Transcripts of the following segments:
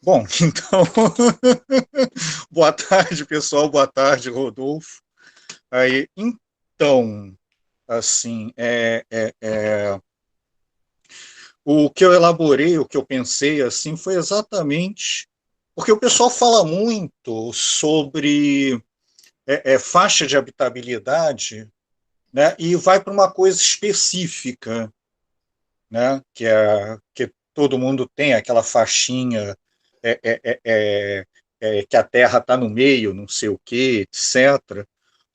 Bom, então, boa tarde, pessoal, boa tarde, Rodolfo. Aí, então, assim, o que eu elaborei, o que eu pensei, assim, foi exatamente porque o pessoal fala muito sobre faixa de habitabilidade, né, e vai para uma coisa específica, né, que todo mundo tem aquela faixinha é, é, é, é, que a Terra está no meio, não sei o quê, etc.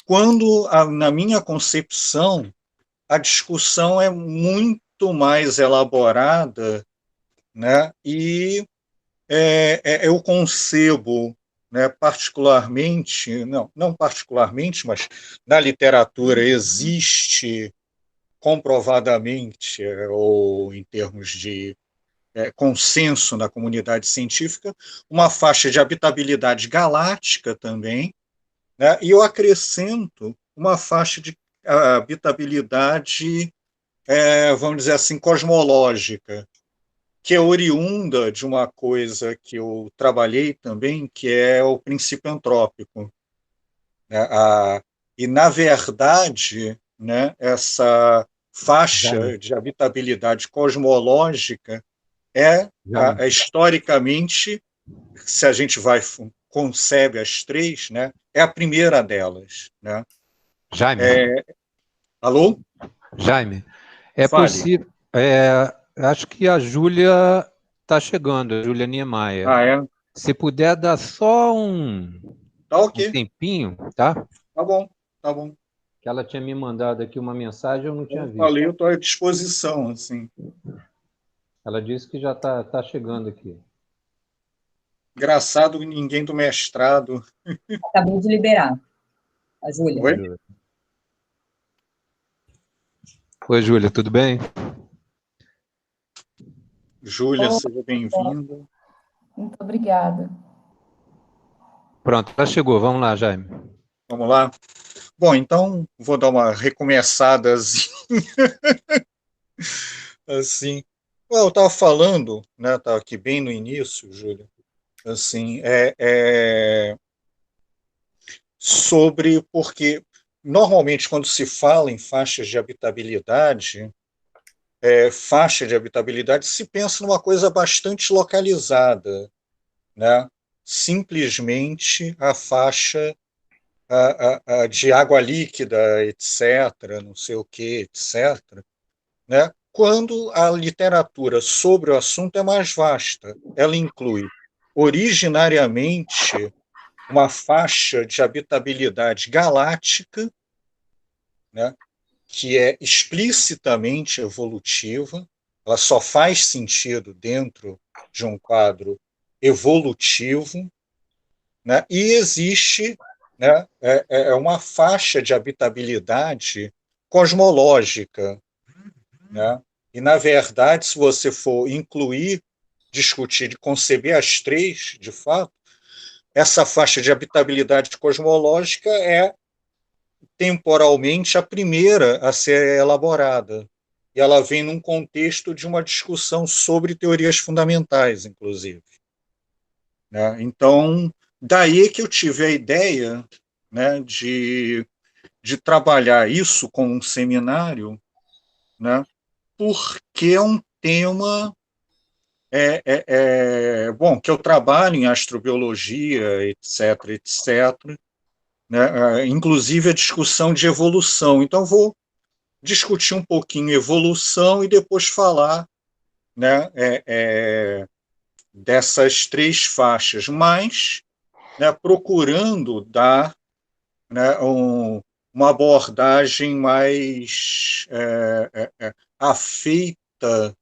Quando, na minha concepção, a discussão é muito mais elaborada, né, e eu concebo, né, particularmente, não particularmente, mas na literatura existe comprovadamente, ou em termos de consenso na comunidade científica, uma faixa de habitabilidade galáctica também, né? E eu acrescento uma faixa de habitabilidade, vamos dizer assim, cosmológica, que é oriunda de uma coisa que eu trabalhei também, que é o princípio antrópico, né? E, na verdade, né, essa Jaime, faixa de habitabilidade cosmológica é, Jaime, historicamente, se a gente vai concebe as três, né, é a primeira delas, né? Jaime, Alô? Jaime, é Fale. possível. Acho que a Júlia está chegando, a Júlia Niemeyer. Ah, é? Se puder dar só Tá um ok. tempinho, tá? Tá bom. Tá bom. Que ela tinha me mandado aqui uma mensagem, eu não tinha Eu visto. falei, eu estou à disposição, assim. Ela disse que já está chegando aqui. Engraçado, ninguém do mestrado. Acabei de liberar, a Júlia. Oi? Oi, Júlia, tudo bem? Júlia, Oh, seja bem-vinda. muito obrigada. Pronto, ela chegou. Vamos lá, Jaime. Vamos lá? Bom, então, vou dar uma recomeçada assim. Eu estava falando, né, estava aqui bem no início, Júlia, assim, sobre porque normalmente quando se fala em faixas de habitabilidade, faixa de habitabilidade se pensa numa coisa bastante localizada, né? Simplesmente a faixa de água líquida, etc., não sei o que, etc., né? Quando a literatura sobre o assunto é mais vasta, ela inclui originariamente uma faixa de habitabilidade galáctica, né, que é explicitamente evolutiva, ela só faz sentido dentro de um quadro evolutivo, né, e existe, né, uma faixa de habitabilidade cosmológica, né, e, na verdade, se você for incluir, discutir e conceber as três, de fato, essa faixa de habitabilidade cosmológica é temporalmente a primeira a ser elaborada. E ela vem num contexto de uma discussão sobre teorias fundamentais, inclusive, né? Então, daí que eu tive a ideia, né, de trabalhar isso com um seminário, né, porque é um tema bom, que eu trabalho em astrobiologia, etc., etc., né, inclusive a discussão de evolução. Então, vou discutir um pouquinho evolução e depois falar, né, dessas três faixas, mas, né, procurando dar, né, uma abordagem mais afeita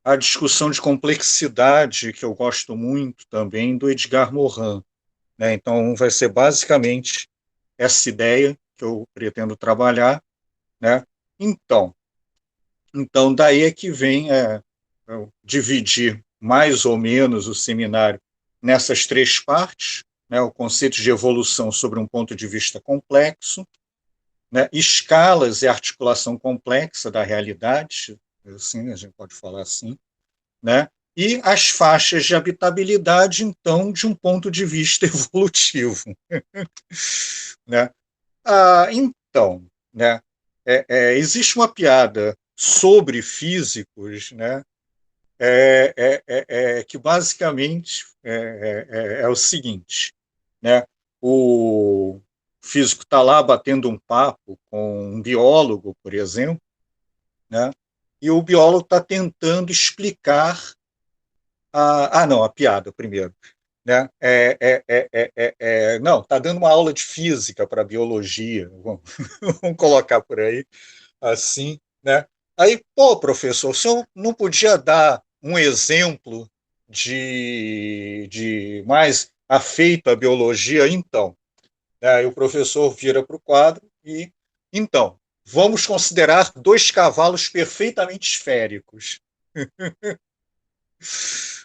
à discussão de complexidade, que eu gosto muito também, do Edgar Morin, né? Então, vai ser basicamente essa ideia que eu pretendo trabalhar, né? Então, daí é que vem eu dividir mais ou menos o seminário nessas três partes, né, o conceito de evolução sobre um ponto de vista complexo, né, escalas e articulação complexa da realidade, assim, a gente pode falar assim, né, e as faixas de habitabilidade, então, de um ponto de vista evolutivo. Né? Então, né, existe uma piada sobre físicos, né, que basicamente é o seguinte, né, o físico está lá batendo um papo com um biólogo, por exemplo, né, e o biólogo está tentando explicar não, a piada primeiro. Né? Não, está dando uma aula de física para biologia, vamos colocar por aí, assim, né? Aí, pô, professor, o senhor não podia dar um exemplo de mais afeito à biologia? Então, né? Aí o professor vira para o quadro e, então, vamos considerar dois cavalos perfeitamente esféricos,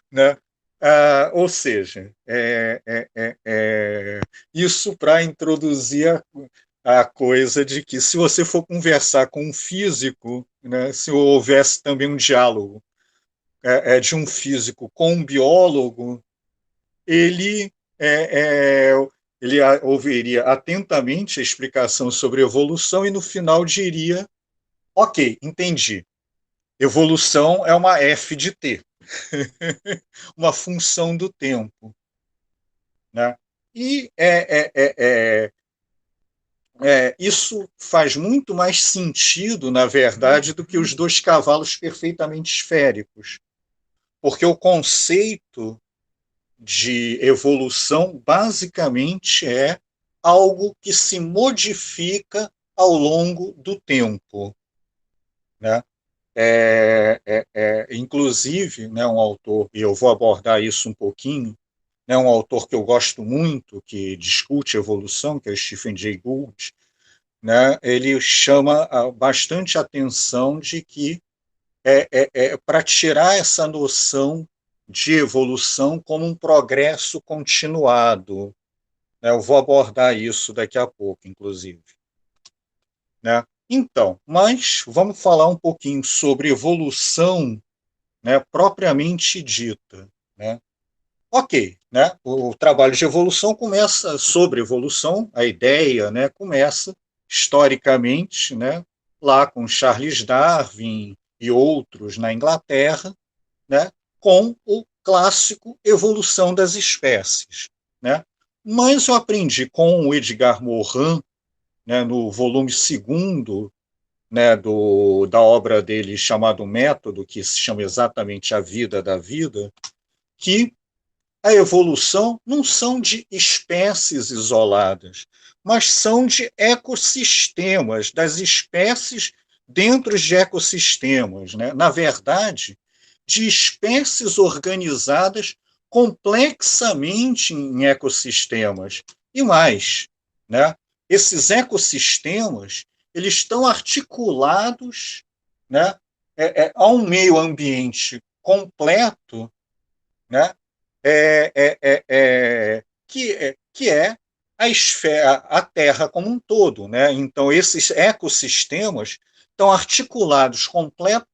né? Ou seja, isso para introduzir a coisa de que se você for conversar com um físico, né, se houvesse também um diálogo de um físico com um biólogo, ele, ele ouviria atentamente a explicação sobre evolução e no final diria, ok, entendi, evolução é uma f de t, uma função do tempo. Né? E isso faz muito mais sentido, na verdade, do que os dois cavalos perfeitamente esféricos, porque o conceito de evolução basicamente é algo que se modifica ao longo do tempo. Né? Inclusive, né, um autor, e eu vou abordar isso um pouquinho, né, um autor que eu gosto muito, que discute evolução, que é o Stephen Jay Gould, né, ele chama bastante atenção de que para tirar essa noção de evolução como um progresso continuado. Né, eu vou abordar isso daqui a pouco, inclusive. Né? Então, mas vamos falar um pouquinho sobre evolução, né, propriamente dita. Né? Ok, né? O trabalho de evolução começa sobre evolução, a ideia, né, começa historicamente, né, lá com Charles Darwin e outros na Inglaterra, né, com o clássico Evolução das Espécies. Né? Mas eu aprendi com o Edgar Morin, né, no volume 2º, né, da obra dele chamado Método, que se chama exatamente A Vida da Vida, que a evolução não são de espécies isoladas, mas são de ecossistemas, das espécies dentro de ecossistemas. Né? Na verdade, de espécies organizadas complexamente em ecossistemas. E mais, né? Esses ecossistemas eles estão articulados, né, a um meio ambiente completo, né, que é a esfera, a Terra como um todo. Né? Então, esses ecossistemas estão articulados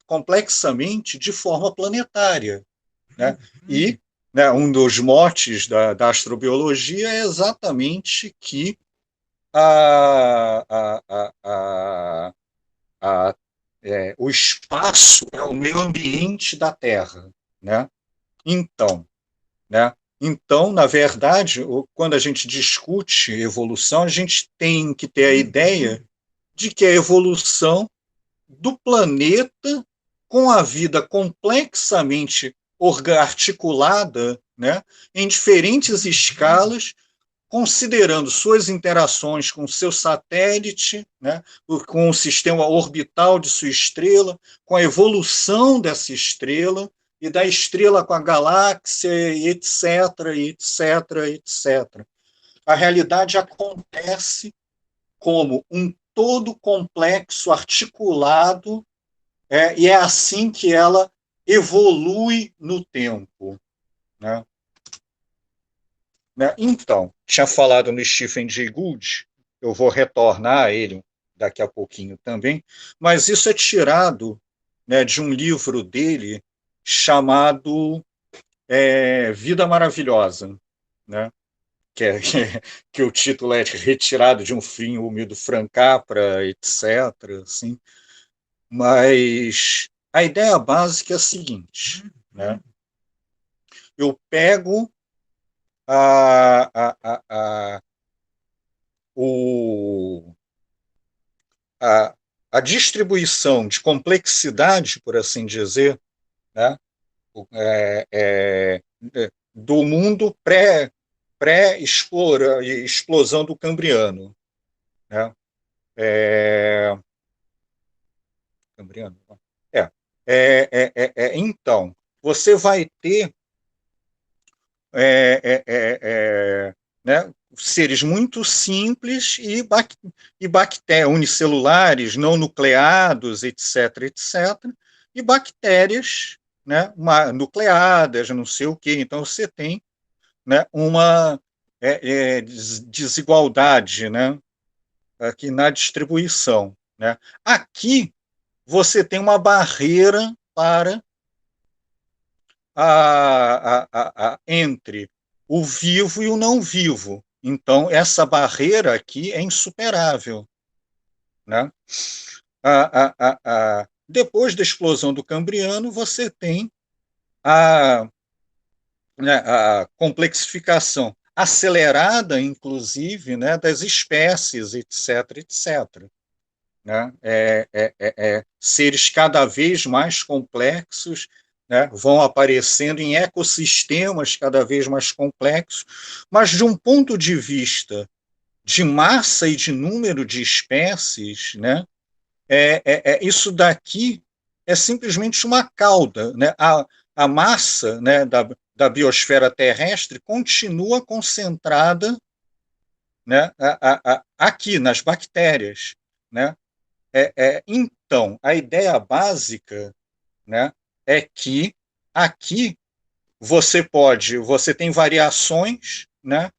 complexamente de forma planetária. Né? E, né, um dos motes da astrobiologia é exatamente que o espaço é o meio ambiente da Terra. Né? Então, né? Então, na verdade, quando a gente discute evolução, a gente tem que ter a ideia de que a evolução do planeta com a vida complexamente articulada, né, em diferentes escalas, considerando suas interações com seu satélite, né, com o sistema orbital de sua estrela, com a evolução dessa estrela, e da estrela com a galáxia, e etc., etc., etc. A realidade acontece como um todo complexo, articulado, e é assim que ela evolui no tempo. Né? Então, tinha falado no Stephen Jay Gould, eu vou retornar a ele daqui a pouquinho também, mas isso é tirado, né, de um livro dele, chamado Vida Maravilhosa, né? que, é, que o título é retirado de um filme do Frank Capra, etc. Assim. Mas a ideia básica é a seguinte, né? Eu pego a, o, a, a distribuição de complexidade, por assim dizer, né? Do mundo pré-explosão do Cambriano, né? É, Cambriano? É. Então, você vai ter né, seres muito simples e bactérias unicelulares, não nucleados, etc., etc., e bactérias, né, nucleadas, não sei o quê. Então, você tem, né, uma desigualdade, né, aqui na distribuição. Né? Aqui, você tem uma barreira para entre o vivo e o não vivo. Então, essa barreira aqui é insuperável. Né? Depois da explosão do Cambriano, você tem a, né, a complexificação acelerada, inclusive, né, das espécies, etc., etc. Né? Seres cada vez mais complexos, né, vão aparecendo em ecossistemas cada vez mais complexos, mas de um ponto de vista de massa e de número de espécies, né, isso daqui é simplesmente uma cauda. Né? A massa, né, da biosfera terrestre continua concentrada, né, aqui nas bactérias. Né? Então, a ideia básica, né, é que aqui você tem variações, né,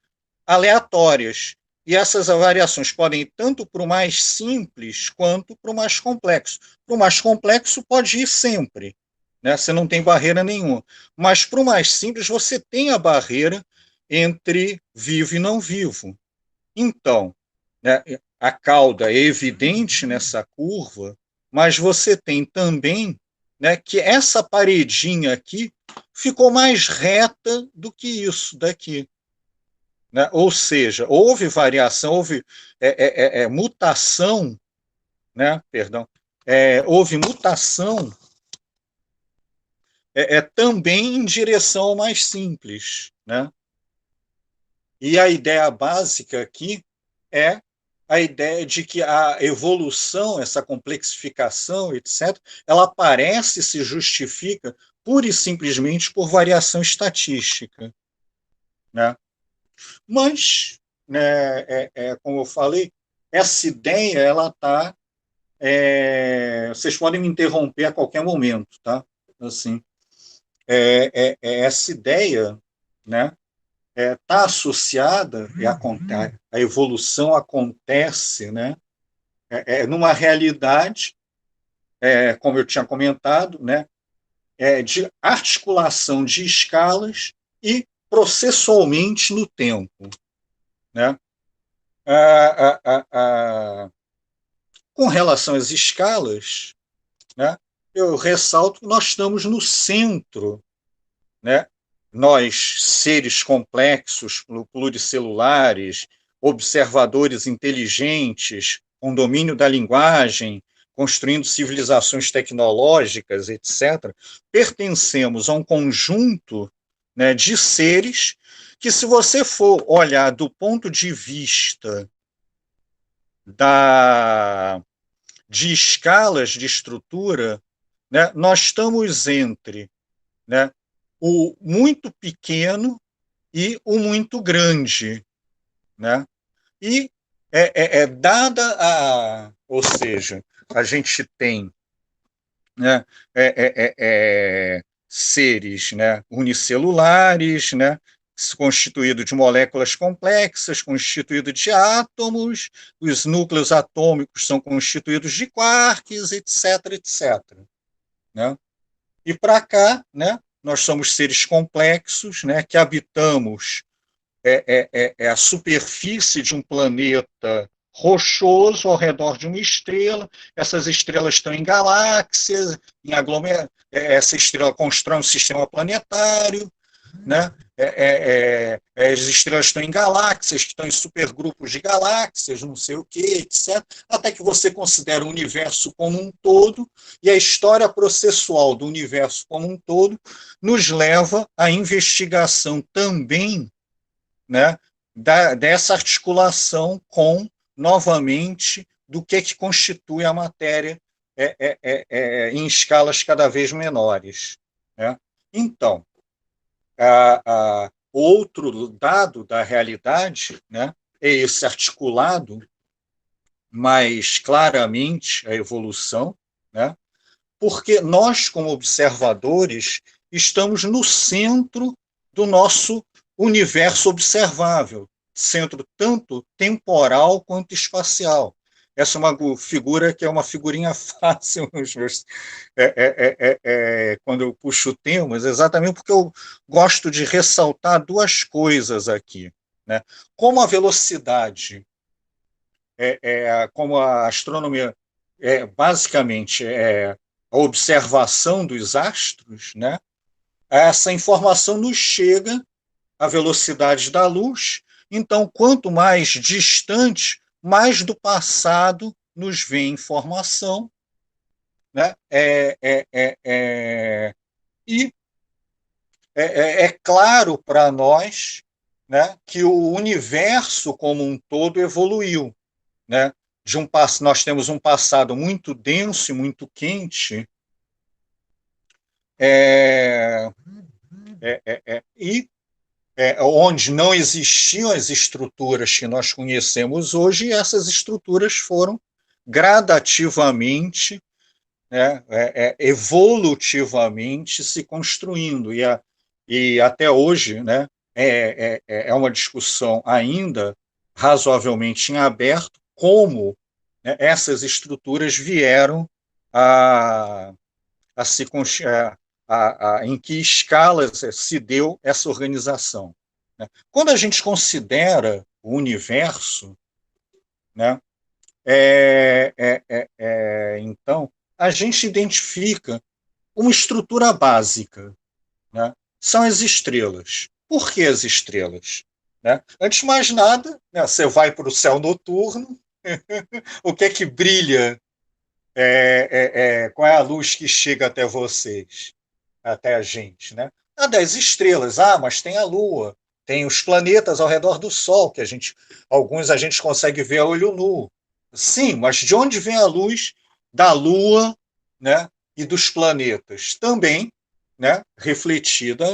aleatórias. E essas variações podem ir tanto para o mais simples quanto para o mais complexo. Para o mais complexo pode ir sempre, né? Você não tem barreira nenhuma. Mas para o mais simples você tem a barreira entre vivo e não vivo. Então, né, a cauda é evidente nessa curva, mas você tem também, né, que essa paredinha aqui ficou mais reta do que isso daqui. Né? Ou seja, houve variação, houve mutação, né? Perdão, houve mutação também em direção ao mais simples. Né? E a ideia básica aqui é a ideia de que a evolução, essa complexificação, etc., ela parece se justifica pura e simplesmente por variação estatística. Né? Mas, né, como eu falei, essa ideia, ela está... vocês podem me interromper a qualquer momento, tá? Assim, essa ideia, né, está associada, a evolução acontece, né, numa realidade, como eu tinha comentado, né, de articulação de escalas e processualmente no tempo. Né? Com relação às escalas, né, eu ressalto que nós estamos no centro. Né? Nós, seres complexos, pluricelulares, observadores inteligentes, com domínio da linguagem, construindo civilizações tecnológicas, etc., pertencemos a um conjunto, né, de seres que, se você for olhar do ponto de vista de escalas de estrutura, né, nós estamos entre, né, o muito pequeno e o muito grande. Né? E dada ou seja, a gente tem, né, seres, né, unicelulares, né, constituído de moléculas complexas, constituído de átomos, os núcleos atômicos são constituídos de quarks, etc., etc. Né? E para cá, né, nós somos seres complexos, né, que habitamos a superfície de um planeta rochoso ao redor de uma estrela. Essas estrelas estão em galáxias, em essa estrela constrói um sistema planetário, né? As estrelas estão em galáxias, que estão em supergrupos de galáxias, não sei o que, etc. Até que você considera o universo como um todo, e a história processual do universo como um todo nos leva à investigação também, né, dessa articulação com, novamente, do que constitui a matéria em escalas cada vez menores. Né? Então, outro dado da realidade, né, é esse articulado mais claramente a evolução, né, porque nós, como observadores, estamos no centro do nosso universo observável, centro tanto temporal quanto espacial. Essa é uma figura que é uma figurinha fácil quando eu puxo temas, exatamente porque eu gosto de ressaltar duas coisas aqui. Né? Como a velocidade, como a astronomia, basicamente, a observação dos astros, né? Essa informação nos chega à velocidade da luz. Então, quanto mais distante, mais do passado nos vem informação, né? E é claro para nós, né, que o universo como um todo evoluiu. Né? Nós temos um passado muito denso e muito quente, é, e onde não existiam as estruturas que nós conhecemos hoje, e essas estruturas foram gradativamente, né, evolutivamente se construindo. E até hoje, né, é uma discussão ainda razoavelmente em aberto como, né, essas estruturas vieram a, a se em que escalas se deu essa organização. Né? Quando a gente considera o universo, né, então, a gente identifica uma estrutura básica, né? São as estrelas. Por que as estrelas? Né? Antes de mais nada, né, você vai para o céu noturno, o que é que brilha? Qual é a luz que chega até vocês, até a gente? Né? Das estrelas. Mas tem a Lua, tem os planetas ao redor do Sol, que alguns a gente consegue ver a olho nu. Sim, mas de onde vem a luz da Lua, né, e dos planetas? Também, né, refletida,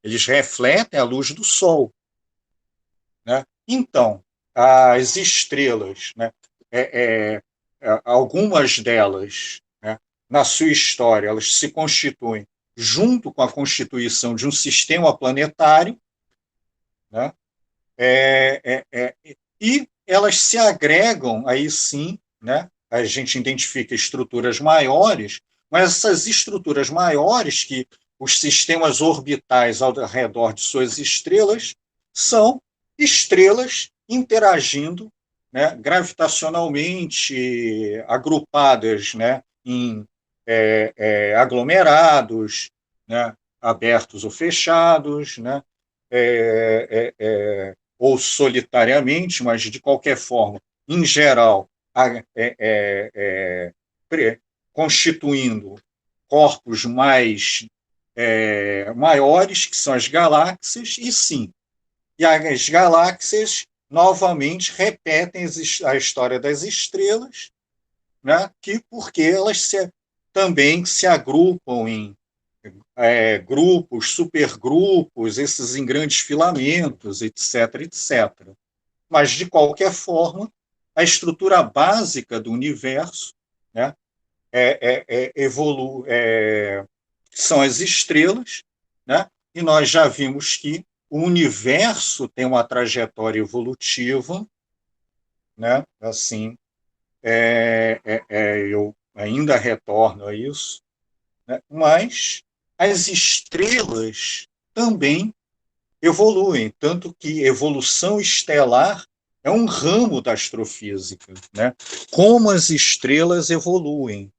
eles refletem a luz do Sol. Né? Então, as estrelas, né, algumas delas, né, na sua história, elas se constituem junto com a constituição de um sistema planetário, né, e elas se agregam, aí sim, né, a gente identifica estruturas maiores, mas essas estruturas maiores, que os sistemas orbitais ao redor de suas estrelas, são estrelas interagindo, né, gravitacionalmente agrupadas, né, em aglomerados, né, abertos ou fechados, né, ou solitariamente, mas de qualquer forma, em geral, constituindo corpos maiores, que são as galáxias, e sim, e as galáxias novamente repetem a história das estrelas, né, porque elas também se agrupam em grupos, supergrupos, esses em grandes filamentos, etc., etc. Mas, de qualquer forma, a estrutura básica do universo, né, são as estrelas, né, e nós já vimos que o universo tem uma trajetória evolutiva, né, assim, eu ainda retorno a isso, né? Mas as estrelas também evoluem, tanto que evolução estelar é um ramo da astrofísica, né? Como as estrelas evoluem,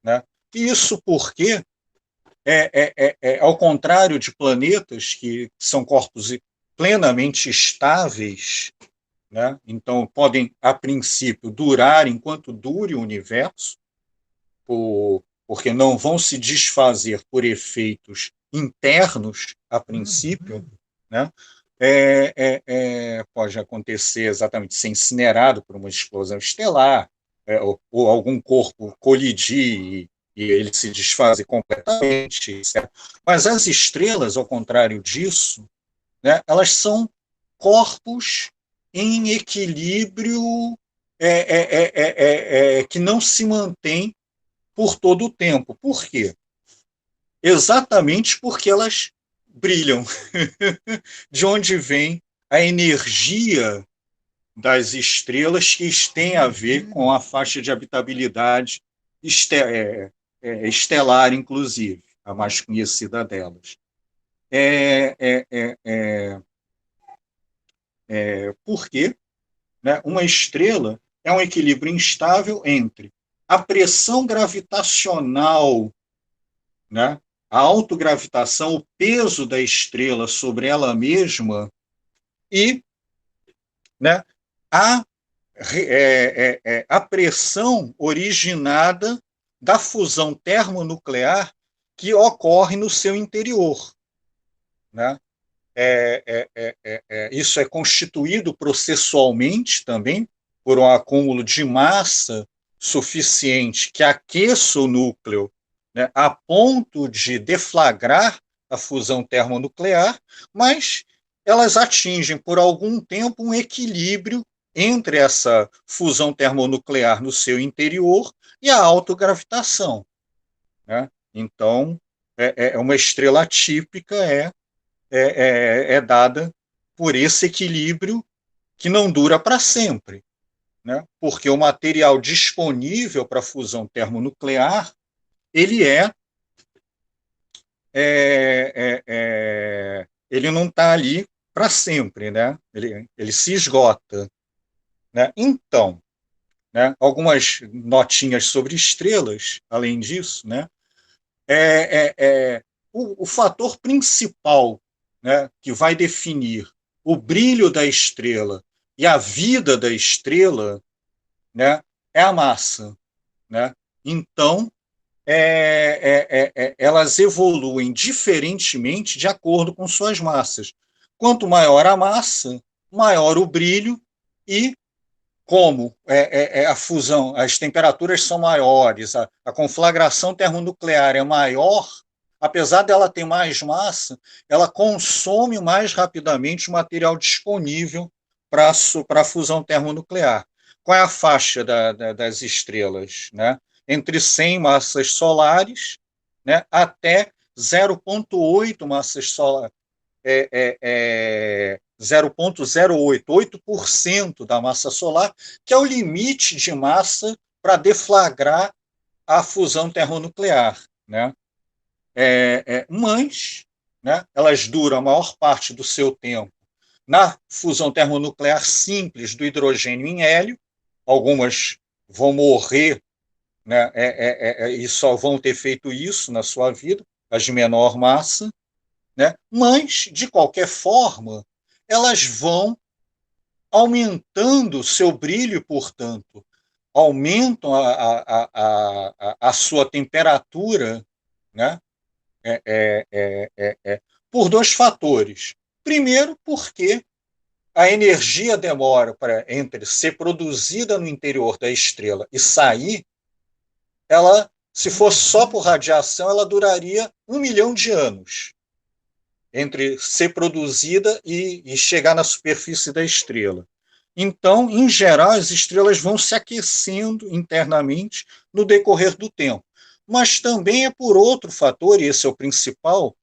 né? Isso porque, ao contrário de planetas, que são corpos plenamente estáveis, né? Então podem, a princípio, durar enquanto dure o universo, porque não vão se desfazer por efeitos internos, a princípio, né? Pode acontecer exatamente ser incinerado por uma explosão estelar, ou algum corpo colidir e ele se desfazer completamente, etc. Mas as estrelas, ao contrário disso, né, elas são corpos em equilíbrio, que não se mantém por todo o tempo. Por quê? Exatamente porque elas brilham. De onde vem a energia das estrelas, que tem a ver com a faixa de habitabilidade estelar, inclusive, a mais conhecida delas. Por quê? Né? Uma estrela é um equilíbrio instável entre a pressão gravitacional, né? A autogravitação, o peso da estrela sobre ela mesma e, né, a, a pressão originada da fusão termonuclear que ocorre no seu interior. Né? Isso é constituído processualmente também por um acúmulo de massa suficiente que aqueça o núcleo, né, a ponto de deflagrar a fusão termonuclear, mas elas atingem por algum tempo um equilíbrio entre essa fusão termonuclear no seu interior e a autogravitação. Né? Então, uma estrela típica é dada por esse equilíbrio que não dura para sempre, né? Porque o material disponível para a fusão termonuclear ele ele não está ali para sempre, né? Ele se esgota, né? Então, né, algumas notinhas sobre estrelas, além disso, né? O fator principal, né, que vai definir o brilho da estrela e a vida da estrela, né, é a massa. Né? Então, elas evoluem diferentemente de acordo com suas massas. Quanto maior a massa, maior o brilho e como a fusão, as temperaturas são maiores, a conflagração termonuclear é maior, apesar dela ter mais massa, ela consome mais rapidamente o material disponível para a fusão termonuclear. Qual é a faixa das estrelas? Né? Entre 100 massas solares, né, até 0,8 massas solares, 0,08, 8% da massa solar, que é o limite de massa para deflagrar a fusão termonuclear. Né? Mas, né, elas duram a maior parte do seu tempo na fusão termonuclear simples do hidrogênio em hélio. Algumas vão morrer, né, e só vão ter feito isso na sua vida, as de menor massa. Né? Mas, de qualquer forma, elas vão aumentando seu brilho, portanto, aumentam a sua temperatura, né? Por dois fatores. Primeiro, porque a energia demora entre ser produzida no interior da estrela e sair, ela, se fosse só por radiação, ela duraria 1 milhão de anos entre ser produzida e chegar na superfície da estrela. Então, em geral, as estrelas vão se aquecendo internamente no decorrer do tempo. Mas também é por outro fator, e esse é o principal,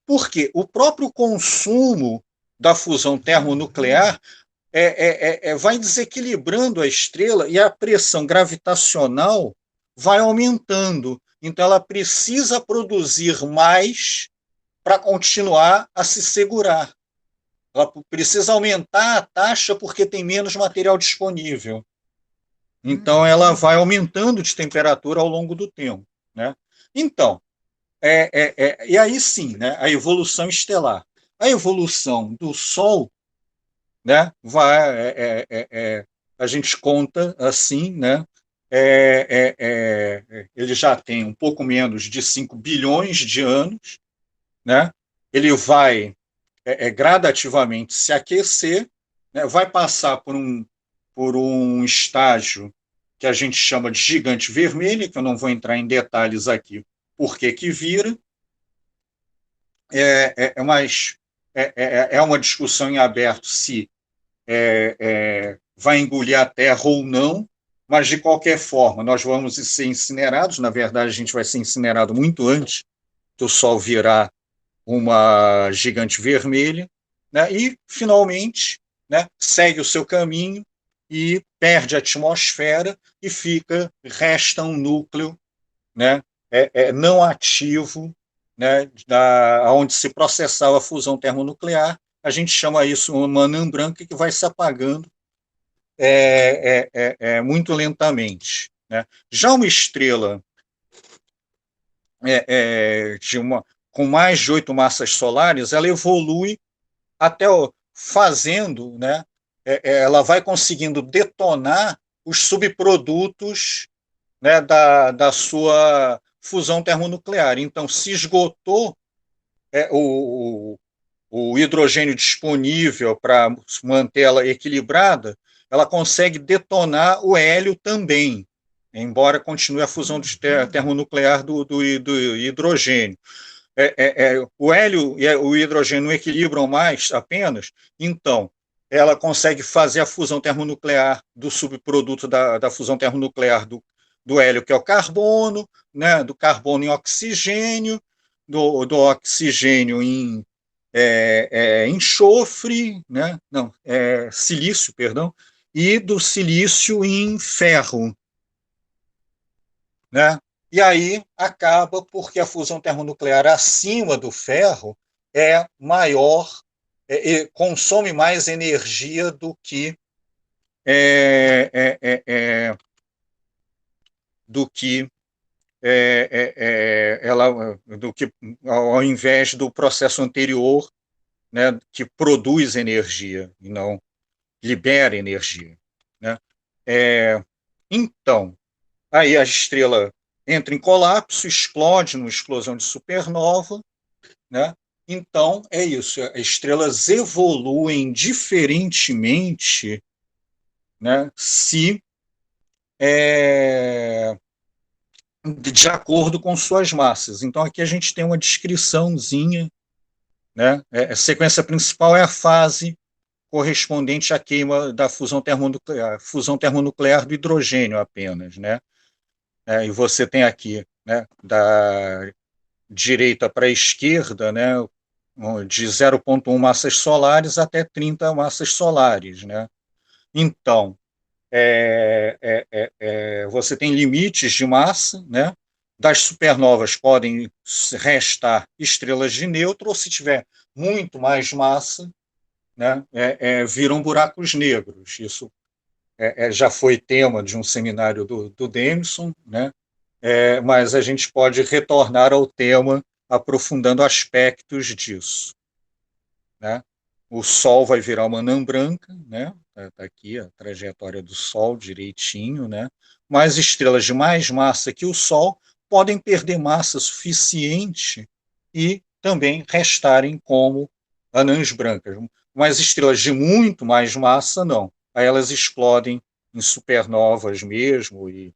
porque o próprio consumo da fusão termonuclear vai desequilibrando a estrela e a pressão gravitacional vai aumentando. Então, ela precisa produzir mais para continuar a se segurar. Ela precisa aumentar a taxa porque tem menos material disponível. Então, ela vai aumentando de temperatura ao longo do tempo. Né? Então, e aí sim, né, a evolução estelar. A evolução do Sol, né, a gente conta assim, né, ele já tem um pouco menos de 5 bilhões de anos, né, ele vai gradativamente se aquecer, né, vai passar por um estágio que a gente chama de gigante vermelho, que eu não vou entrar em detalhes aqui, por que que vira, mas é uma discussão em aberto se vai engolir a Terra ou não, mas de qualquer forma nós vamos ser incinerados. Na verdade, a gente vai ser incinerado muito antes do Sol virar uma gigante vermelha, né? E finalmente, né, segue o seu caminho e perde a atmosfera e resta um núcleo, né, não ativo, né, onde se processava a fusão termonuclear. A gente chama isso uma anã branca que vai se apagando muito lentamente. Né? Já uma estrela com mais de 8 massas solares, ela evolui até fazendo, né, ela vai conseguindo detonar os subprodutos, né, da sua fusão termonuclear. Então, se esgotou o hidrogênio disponível para mantê-la equilibrada, ela consegue detonar o hélio também, embora continue a fusão termonuclear do hidrogênio. O hélio e o hidrogênio não equilibram mais apenas, então ela consegue fazer a fusão termonuclear do subproduto da fusão termonuclear do hélio, que é o carbono, né, do carbono em oxigênio, do oxigênio em enxofre, né, não, silício, perdão, e do silício em ferro. Né? E aí acaba porque a fusão termonuclear acima do ferro é maior, consome mais energia do que do que ela do que ao invés do processo anterior, né, que produz energia e não libera energia, né? Então, aí a estrela entra em colapso, explode numa explosão de supernova, né? Então, é isso. As estrelas evoluem diferentemente, né, se de acordo com suas massas. Então, aqui a gente tem uma descriçãozinha, né? A sequência principal é a fase correspondente à queima da fusão termonuclear do hidrogênio apenas, né? E você tem aqui, né, da direita para a esquerda, né, de 0,1 massas solares até 30 massas solares. Né? Então, você tem limites de massa, né? Das supernovas podem restar estrelas de nêutron, ou se tiver muito mais massa, né, viram buracos negros. Isso já foi tema de um seminário do Demison, né? Mas a gente pode retornar ao tema aprofundando aspectos disso. Né? O Sol vai virar uma anã branca, né? Tá aqui a trajetória do Sol direitinho, né? Mas estrelas de mais massa que o Sol podem perder massa suficiente e também restarem como anãs brancas. Mas estrelas de muito mais massa, não. Aí elas explodem em supernovas mesmo e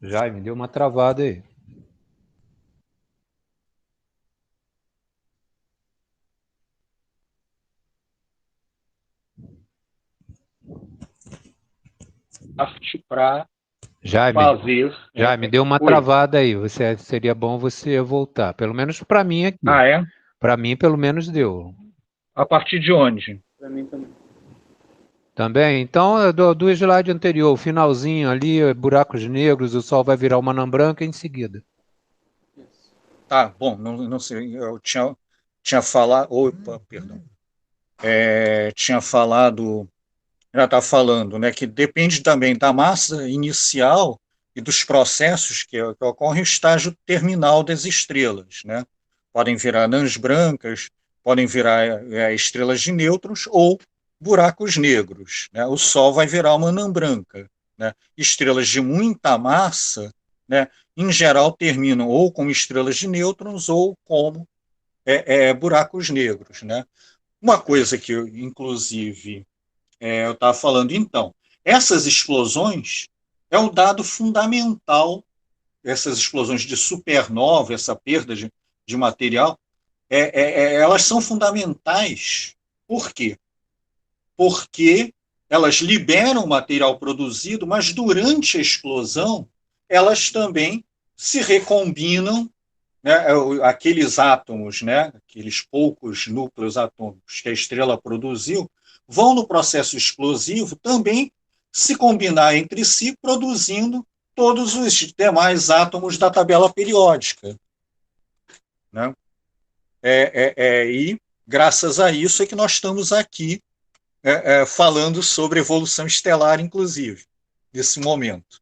Jaime, deu uma travada aí. para Jaime, fazer... Jaime, deu uma Oi. travada aí. Seria bom você voltar. Pelo menos para mim aqui. Ah, é? Para mim, pelo menos deu. A partir de onde? Para mim também. Também? Então, do slide anterior, o finalzinho ali, buracos negros, o Sol vai virar uma anã branca em seguida. Tá, bom, não sei, eu tinha falado... Opa, perdão. Tinha falado... Já está falando, né, que depende também da massa inicial e dos processos que ocorrem no estágio terminal das estrelas, né? Podem virar anãs brancas, podem virar estrelas de nêutrons ou buracos negros, né? O Sol vai virar uma anã branca, né? Estrelas de muita massa, né, em geral terminam ou como estrelas de nêutrons ou como buracos negros, né? Uma coisa que, inclusive, eu estava falando, então, essas explosões é o dado fundamental, essas explosões de supernova, essa perda de material, elas são fundamentais. Por quê? Porque elas liberam o material produzido, mas durante a explosão, elas também se recombinam, né, aqueles átomos, né, aqueles poucos núcleos atômicos que a estrela produziu, vão no processo explosivo também se combinar entre si, produzindo todos os demais átomos da tabela periódica, né? E graças a isso é que nós estamos aqui falando sobre evolução estelar, inclusive, nesse momento,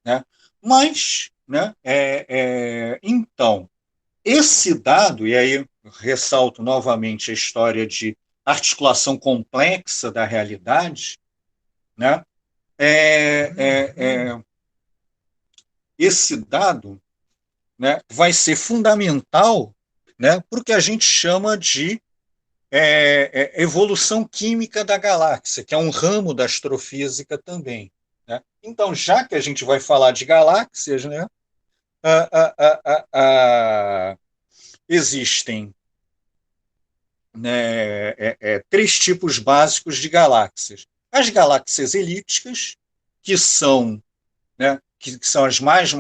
né? Mas, né, então, esse dado, e aí ressalto novamente a história de articulação complexa da realidade, né? Esse dado, né, vai ser fundamental, né, para o que a gente chama de evolução química da galáxia, que é um ramo da astrofísica também, né? Então, já que a gente vai falar de galáxias, né, existem, né, três tipos básicos de galáxias. As galáxias elípticas, que são, né, que são as mais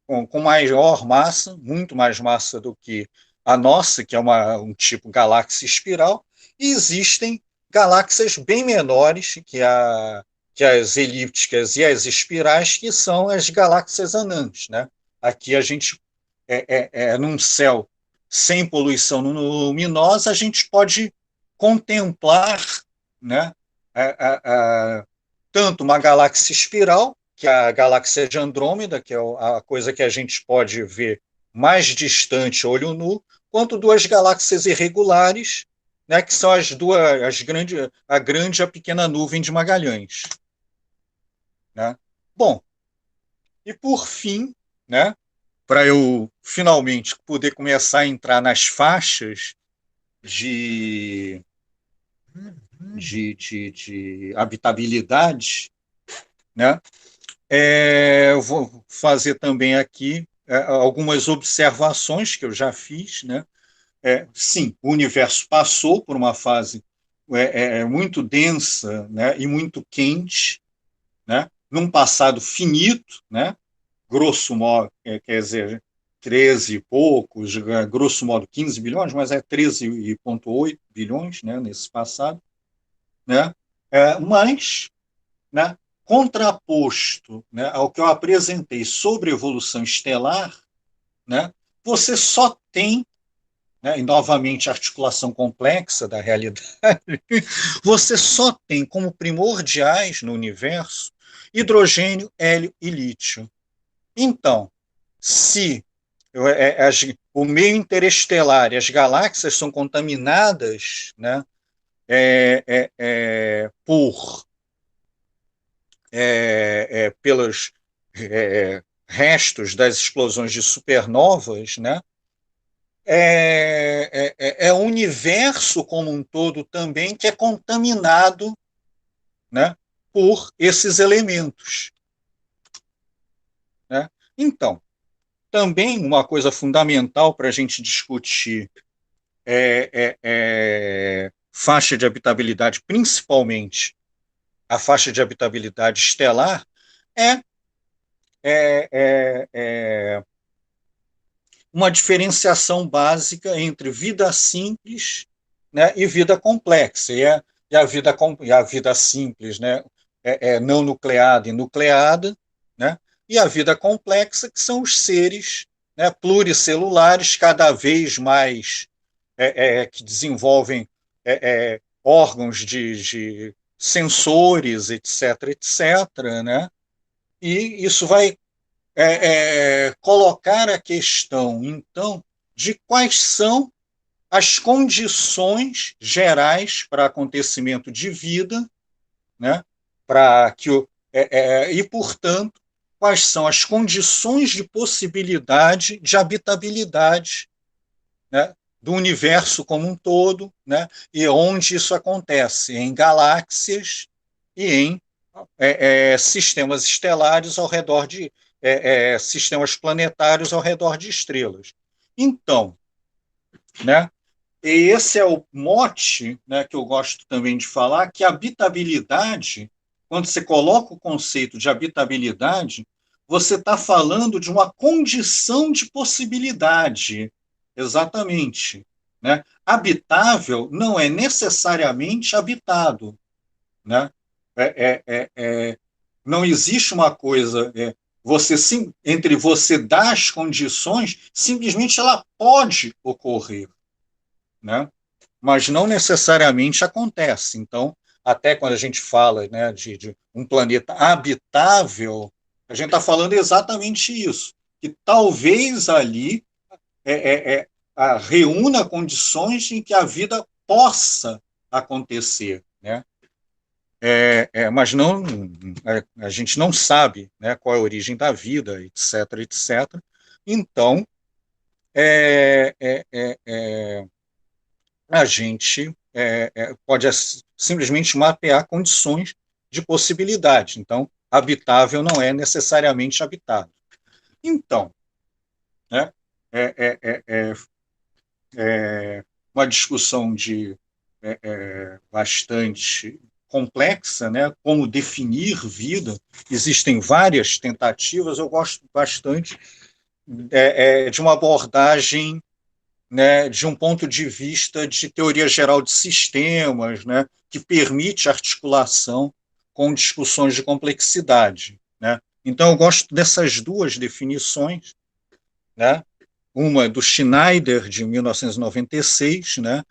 com maior massa, muito mais massa do que a nossa, que é um tipo galáxia espiral, e existem galáxias bem menores que as elípticas e as espirais, que são as galáxias anãs, né? Aqui a gente, num céu sem poluição luminosa, a gente pode contemplar, né, tanto uma galáxia espiral, que é a galáxia de Andrômeda, que é a coisa que a gente pode ver mais distante, olho nu, quanto duas galáxias irregulares, né, que são a grande e a pequena nuvem de Magalhães, né? Bom, e por fim, né, para eu finalmente poder começar a entrar nas faixas de habitabilidade, né, eu vou fazer também aqui algumas observações que eu já fiz, né? Sim, o universo passou por uma fase muito densa, né, e muito quente, né, num passado finito, né, grosso modo, quer dizer, 13 e poucos, grosso modo 15 bilhões, mas é 13,8 bilhões, né, nesse passado, né, mas, né, contraposto, né, ao que eu apresentei sobre evolução estelar, né, você só tem, né, e novamente a articulação complexa da realidade, você só tem como primordiais no universo hidrogênio, hélio e lítio. Então, se o meio interestelar e as galáxias são contaminadas, né, por pelos restos das explosões de supernovas, né, o universo como um todo também que é contaminado, né, por esses elementos, né? Então, também uma coisa fundamental para a gente discutir faixa de habitabilidade, principalmente a faixa de habitabilidade estelar, é é, é, é uma diferenciação básica entre vida simples, né, e vida complexa. E a vida simples, né, é não nucleada e nucleada, né, e a vida complexa, que são os seres, né, pluricelulares, cada vez mais que desenvolvem órgãos de sensores, etc., etc., né? E isso vai colocar a questão, então, de quais são as condições gerais para acontecimento de vida, né? Para que e, portanto, quais são as condições de possibilidade de habitabilidade, né, do universo como um todo, né, e onde isso acontece, em galáxias e em sistemas estelares ao redor de sistemas planetários ao redor de estrelas. Então, né, esse é o mote, né, que eu gosto também de falar, que a habitabilidade, quando você coloca o conceito de habitabilidade, você está falando de uma condição de possibilidade, exatamente. Né? Habitável não é necessariamente habitado. Né? Não existe uma coisa, entre você dar as condições, simplesmente ela pode ocorrer, né? Mas não necessariamente acontece. Então, até quando a gente fala, né, de um planeta habitável, a gente está falando exatamente isso, que talvez ali reúna condições em que a vida possa acontecer, né? Mas não, a gente não sabe, né, qual é a origem da vida, etc., etc. Então, a gente pode simplesmente mapear condições de possibilidade. Então, habitável não é necessariamente habitado. Então, né, é, é, é, uma discussão bastante complexa, né? Como definir vida. Existem várias tentativas. Eu gosto bastante de uma abordagem, né, de um ponto de vista de teoria geral de sistemas, né, que permite articulação com discussões de complexidade. Né? Então, eu gosto dessas duas definições, né? Uma do Schneider, de 1996, né?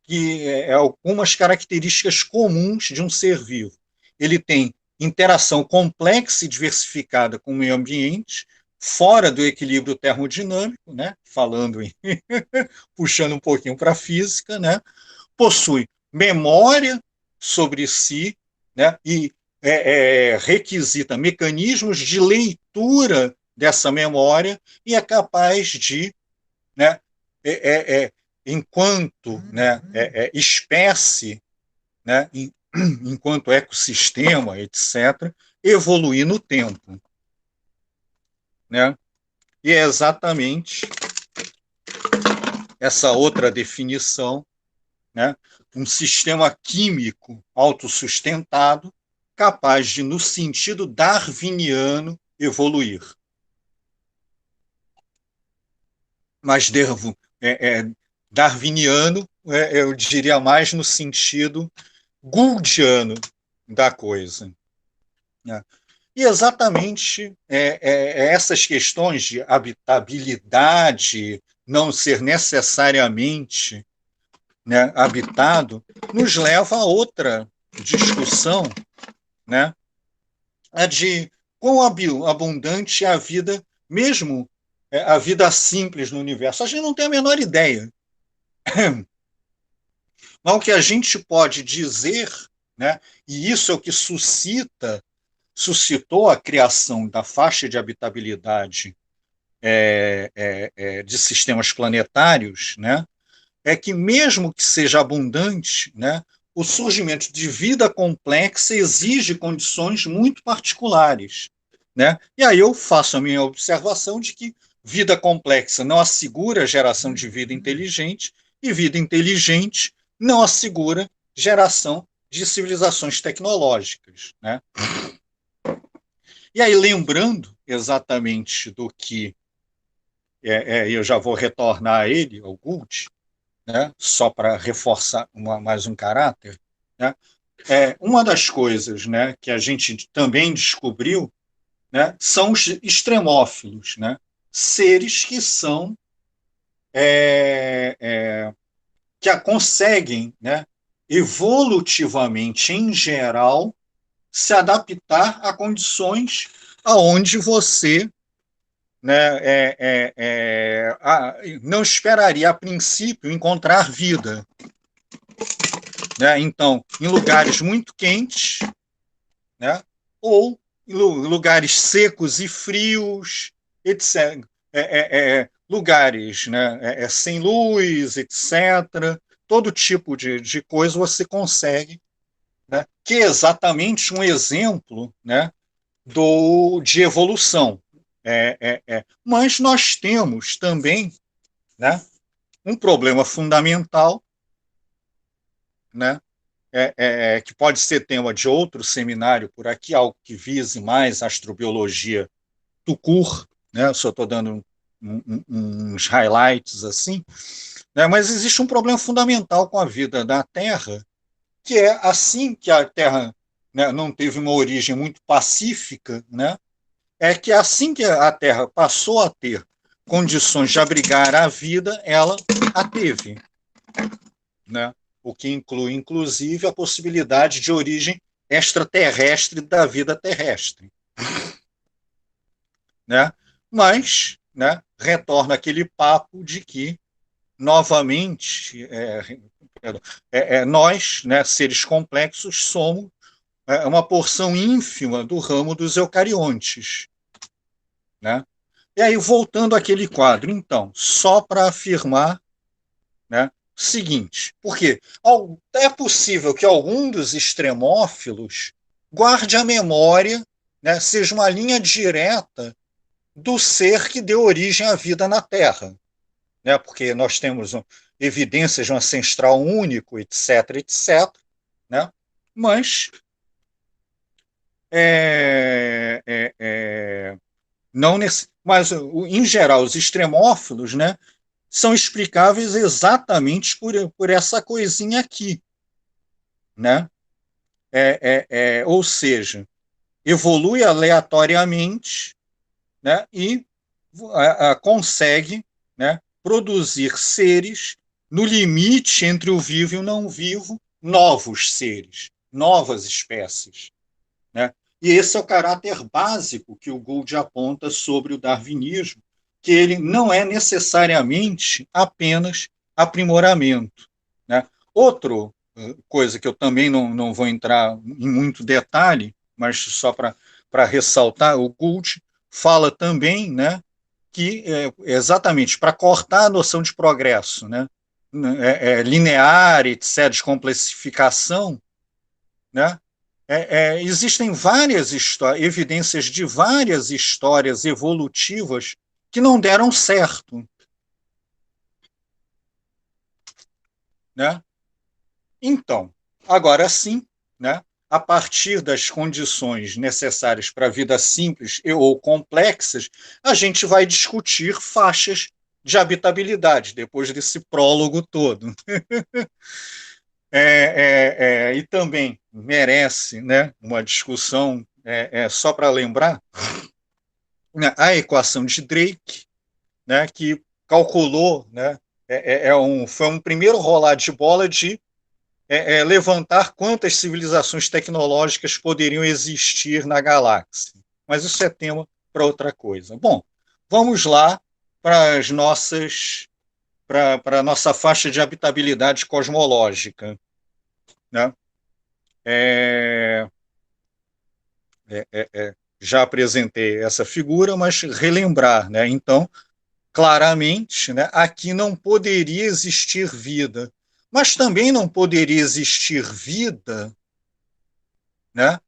Que algumas características comuns de um ser vivo. Ele tem interação complexa e diversificada com o meio ambiente, fora do equilíbrio termodinâmico, né? Falando em puxando um pouquinho para a física, né? Possui memória sobre si, né? E requisita mecanismos de leitura dessa memória e é capaz de, né, enquanto, né, espécie, né, enquanto ecossistema, etc., evoluir no tempo. Né? E é exatamente essa outra definição, né, um sistema químico autossustentado capaz de, no sentido darwiniano, evoluir. Mas darwiniano, eu diria mais no sentido gouldiano da coisa. Né? E exatamente essas questões de habitabilidade, não ser necessariamente, né, habitado, nos leva a outra discussão, né, a de quão abundante é a vida, mesmo a vida simples no universo. A gente não tem a menor ideia. Mas o que a gente pode dizer, né, e isso é o que suscitou a criação da faixa de habitabilidade de sistemas planetários, né, é que mesmo que seja abundante, né, o surgimento de vida complexa exige condições muito particulares. Né? E aí eu faço a minha observação de que vida complexa não assegura a geração de vida inteligente e vida inteligente não assegura geração de civilizações tecnológicas. Né? E aí, lembrando exatamente do que eu já vou retornar a ele, ao Gould, né, só para reforçar mais um caráter, né, uma das coisas, né, que a gente também descobriu, né, são os extremófilos, né, seres que são que conseguem, né, evolutivamente, em geral, se adaptar a condições aonde você, né, não esperaria a princípio encontrar vida, né? Então, em lugares muito quentes, né, ou em lugares secos e frios, etc. Lugares, né, sem luz, etc. Todo tipo de coisa você consegue, né, que é exatamente um exemplo, né, de evolução. Mas nós temos também, né, um problema fundamental, né, que pode ser tema de outro seminário por aqui, algo que vise mais astrobiologia tucur, né, só estou dando uns highlights assim, né, mas existe um problema fundamental com a vida da Terra, que é assim que a Terra, né, não teve uma origem muito pacífica, né, é que assim que a Terra passou a ter condições de abrigar a vida, ela a teve, né? O que inclui, inclusive, a possibilidade de origem extraterrestre da vida terrestre, né? Mas, né, retorna aquele papo de que, novamente, nós, né, seres complexos, somos uma porção ínfima do ramo dos eucariontes, né? E aí, voltando àquele quadro, então, só para afirmar, né, o seguinte, porque é possível que algum dos extremófilos guarde a memória, né, seja uma linha direta do ser que deu origem à vida na Terra, né, porque nós temos evidências de um ancestral único, etc., etc., né, mas não mas em geral os extremófilos, né, são explicáveis exatamente por essa coisinha aqui, né? Ou seja, evolui aleatoriamente, né, e consegue, né, produzir seres no limite entre o vivo e o não vivo, novos seres, novas espécies, né? E esse é o caráter básico que o Gould aponta sobre o darwinismo, que ele não é necessariamente apenas aprimoramento, né? Outra coisa que eu também não vou entrar em muito detalhe, mas só para ressaltar, o Gould fala também, né, que exatamente para cortar a noção de progresso, né, linear, etc., de complexificação, né, existem várias evidências de várias histórias evolutivas que não deram certo, né? Então, agora sim, né, a partir das condições necessárias para a vida simples ou complexas, a gente vai discutir faixas de habitabilidade, depois desse prólogo todo. E também merece, né, uma discussão, só para lembrar, né, a equação de Drake, né, que calculou, né, foi um primeiro rolar de bola de levantar quantas civilizações tecnológicas poderiam existir na galáxia. Mas isso é tema para outra coisa. Bom, vamos lá para as nossas para a nossa faixa de habitabilidade cosmológica, né? Já apresentei essa figura, mas relembrar, né? Então, claramente, né, aqui não poderia existir vida, mas também não poderia existir vida, né,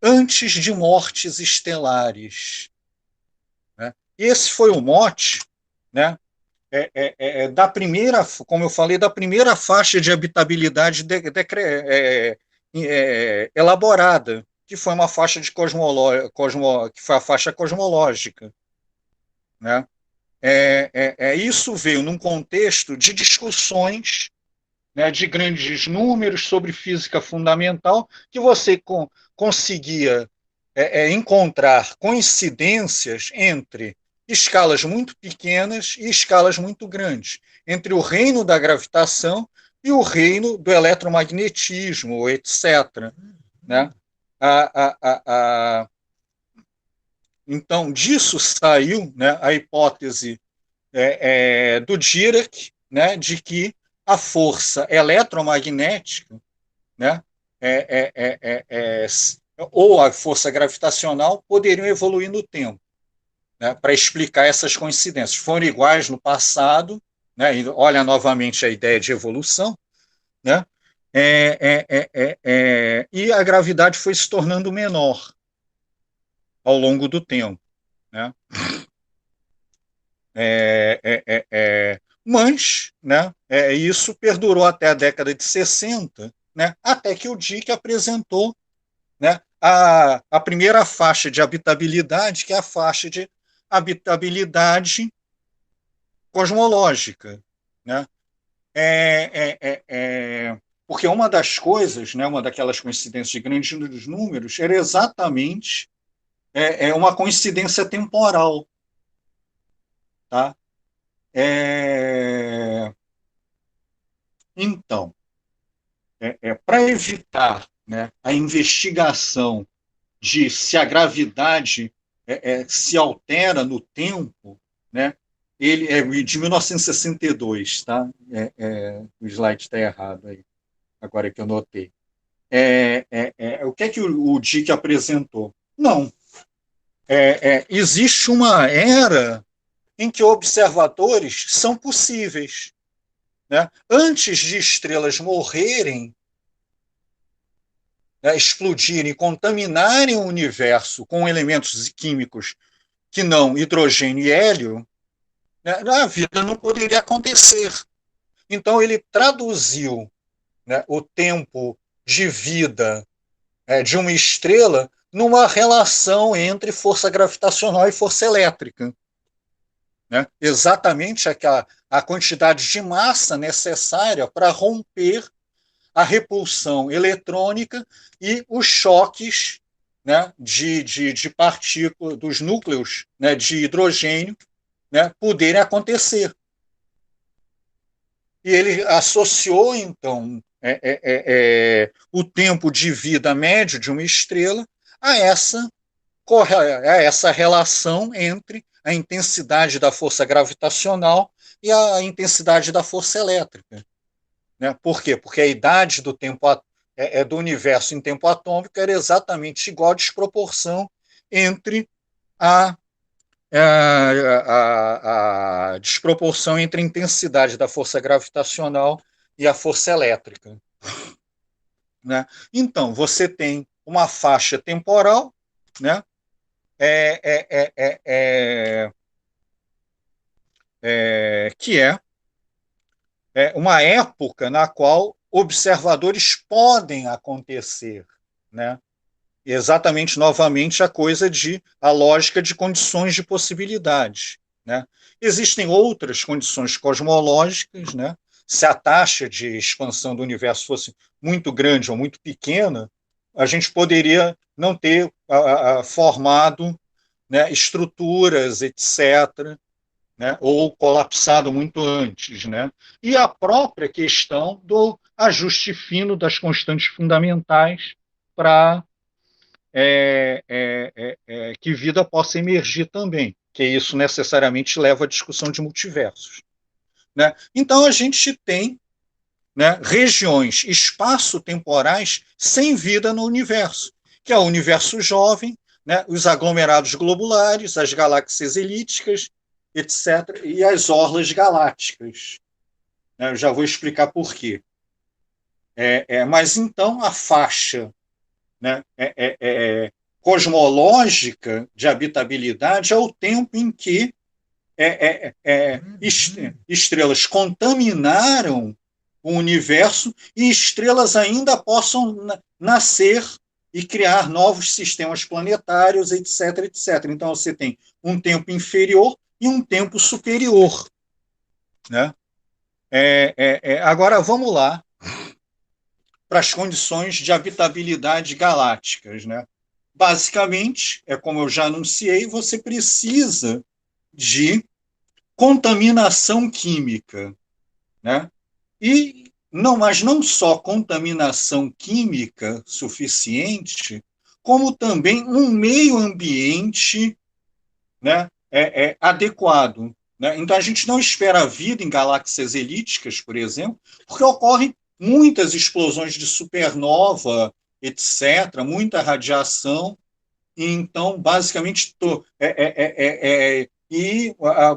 antes de mortes estelares, né? Esse foi o mote, né, da primeira, como eu falei, da primeira faixa de habitabilidade elaborada, que foi uma faixa de que foi a faixa cosmológica, né? Isso veio num contexto de discussões, né, de grandes números sobre física fundamental, que você conseguia encontrar coincidências entre escalas muito pequenas e escalas muito grandes, entre o reino da gravitação e o reino do eletromagnetismo, etc. Né? Então, disso saiu, né, a hipótese do Dirac, né, de que a força eletromagnética, né, ou a força gravitacional poderiam evoluir no tempo, né, para explicar essas coincidências. Foram iguais no passado, né, e olha novamente a ideia de evolução, né, e a gravidade foi se tornando menor ao longo do tempo, né? Mas, né, isso perdurou até a década de 60, né, até que o Dicke apresentou, né, a primeira faixa de habitabilidade, que é a faixa de habitabilidade cosmológica. Né? Porque uma das coisas, né, uma daquelas coincidências de grandes números, era exatamente uma coincidência temporal. Tá? Então, para evitar, né, a investigação de se a gravidade se altera no tempo, né, ele é de 1962, tá? O slide está errado aí, agora que eu notei. O que é que o Dicke apresentou? Não. Existe uma era em que observadores são possíveis. Né? Antes de estrelas morrerem, né, explodirem, contaminarem o universo com elementos químicos que não hidrogênio e hélio, né, a vida não poderia acontecer. Então, ele traduziu, né, o tempo de vida de uma estrela numa relação entre força gravitacional e força elétrica. Né? Exatamente a quantidade de massa necessária para romper a repulsão eletrônica e os choques, né, de partículas, dos núcleos, né, de hidrogênio, né, poderem acontecer. E ele associou, então, o tempo de vida médio de uma estrela a essa relação entre a intensidade da força gravitacional e a intensidade da força elétrica. Né? Por quê? Porque a idade do tempo do universo em tempo atômico era exatamente igual à desproporção entre a desproporção entre a intensidade da força gravitacional e a força elétrica. Né? Então, você tem uma faixa temporal, né? Que é uma época na qual observadores podem acontecer, né? Exatamente, novamente, a lógica de condições de possibilidade, né? Existem outras condições cosmológicas, né? Se a taxa de expansão do universo fosse muito grande ou muito pequena, a gente poderia não ter formado, né, estruturas, etc., né, ou colapsado muito antes. Né? E a própria questão do ajuste fino das constantes fundamentais para que vida possa emergir também, que isso necessariamente leva à discussão de multiversos. Né? Então, a gente tem, né, regiões espaço-temporais sem vida no universo, que é o universo jovem, né, os aglomerados globulares, as galáxias elípticas, etc., e as orlas galácticas. Eu já vou explicar por quê. Mas então a faixa, né, cosmológica de habitabilidade é o tempo em que estrelas contaminaram o universo e estrelas ainda possam nascer e criar novos sistemas planetários, etc, etc. Então, você tem um tempo inferior e um tempo superior, né? Agora, vamos lá para as condições de habitabilidade galácticas, né? Basicamente, como eu já anunciei, você precisa de contaminação química, né? Mas não só contaminação química suficiente, como também um meio ambiente, né, adequado. Né? Então, a gente não espera a vida em galáxias elípticas, por exemplo, porque ocorrem muitas explosões de supernova, etc., muita radiação. E então, basicamente,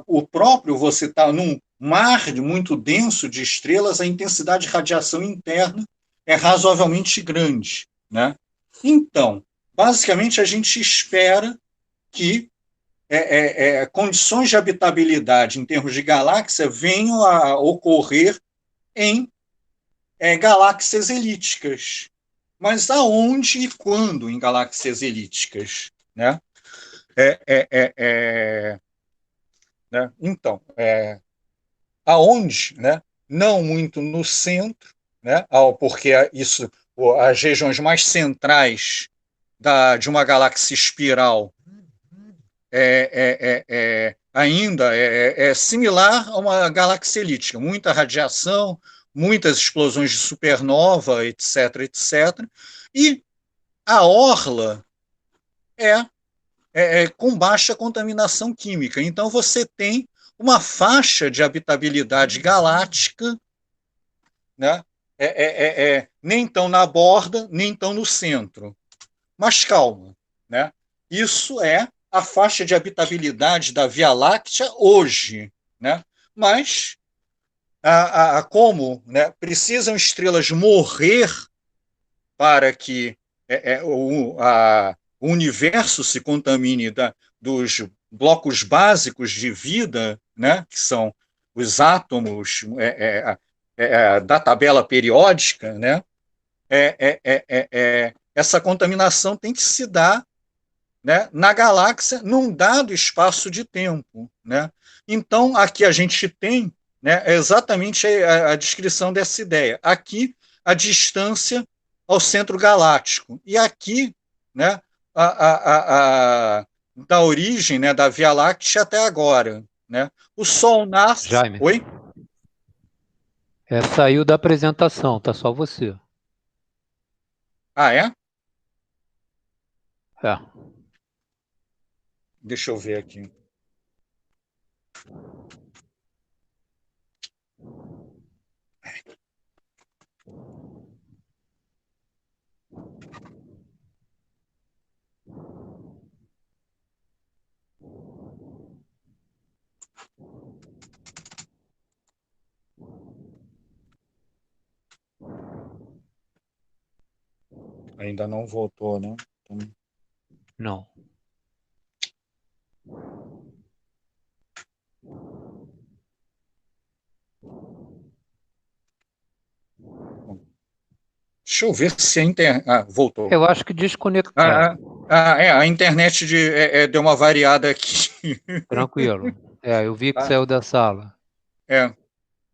o próprio, você está num mar muito denso de estrelas, a intensidade de radiação interna é razoavelmente grande. Né? Então, basicamente, a gente espera que condições de habitabilidade em termos de galáxia venham a ocorrer em galáxias elípticas. Mas aonde e quando em galáxias elípticas? Né? Né? Então, aonde? Né? Não muito no centro, né? Porque as regiões mais centrais de uma galáxia espiral ainda é similar a uma galáxia elíptica, muita radiação, muitas explosões de supernova, etc, etc. E a orla com baixa contaminação química. Então, você tem uma faixa de habitabilidade galáctica, né? Nem tão na borda, nem tão no centro. Mas calma, né? Isso é a faixa de habitabilidade da Via Láctea hoje, né? Mas como, né, precisam estrelas morrer para que o universo se contamine dos blocos básicos de vida, né, que são os átomos da tabela periódica, né, essa contaminação tem que se dar, né, na galáxia num dado espaço de tempo. Né? Então, aqui a gente tem, né, exatamente a descrição dessa ideia. Aqui, a distância ao centro galáctico. E aqui, né, da origem, né, da Via Láctea até agora. Né? O Sol nasce... Jaime. Oi? Saiu da apresentação, tá só você. Ah, é? É. Deixa eu ver aqui. Ainda não voltou, né? Então... Não. Deixa eu ver se a internet... voltou. Eu acho que desconectar. A internet deu uma variada aqui. Tranquilo. Eu vi que saiu da sala.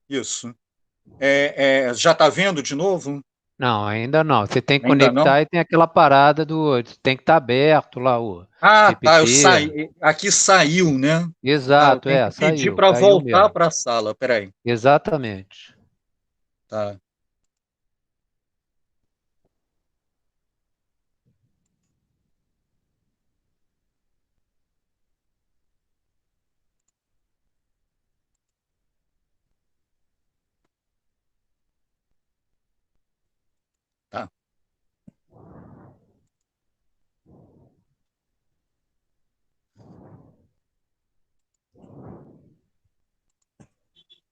Isso. Já está vendo de novo? Não, ainda não. Você tem que Ainda conectar não? e tem aquela parada tem que estar aberto lá o Tá, eu PPT. saí. Aqui saiu, né? Eu Exato, tenho que pedir saiu, para saiu voltar mesmo. para a sala. Peraí. Exatamente. Tá. Tá.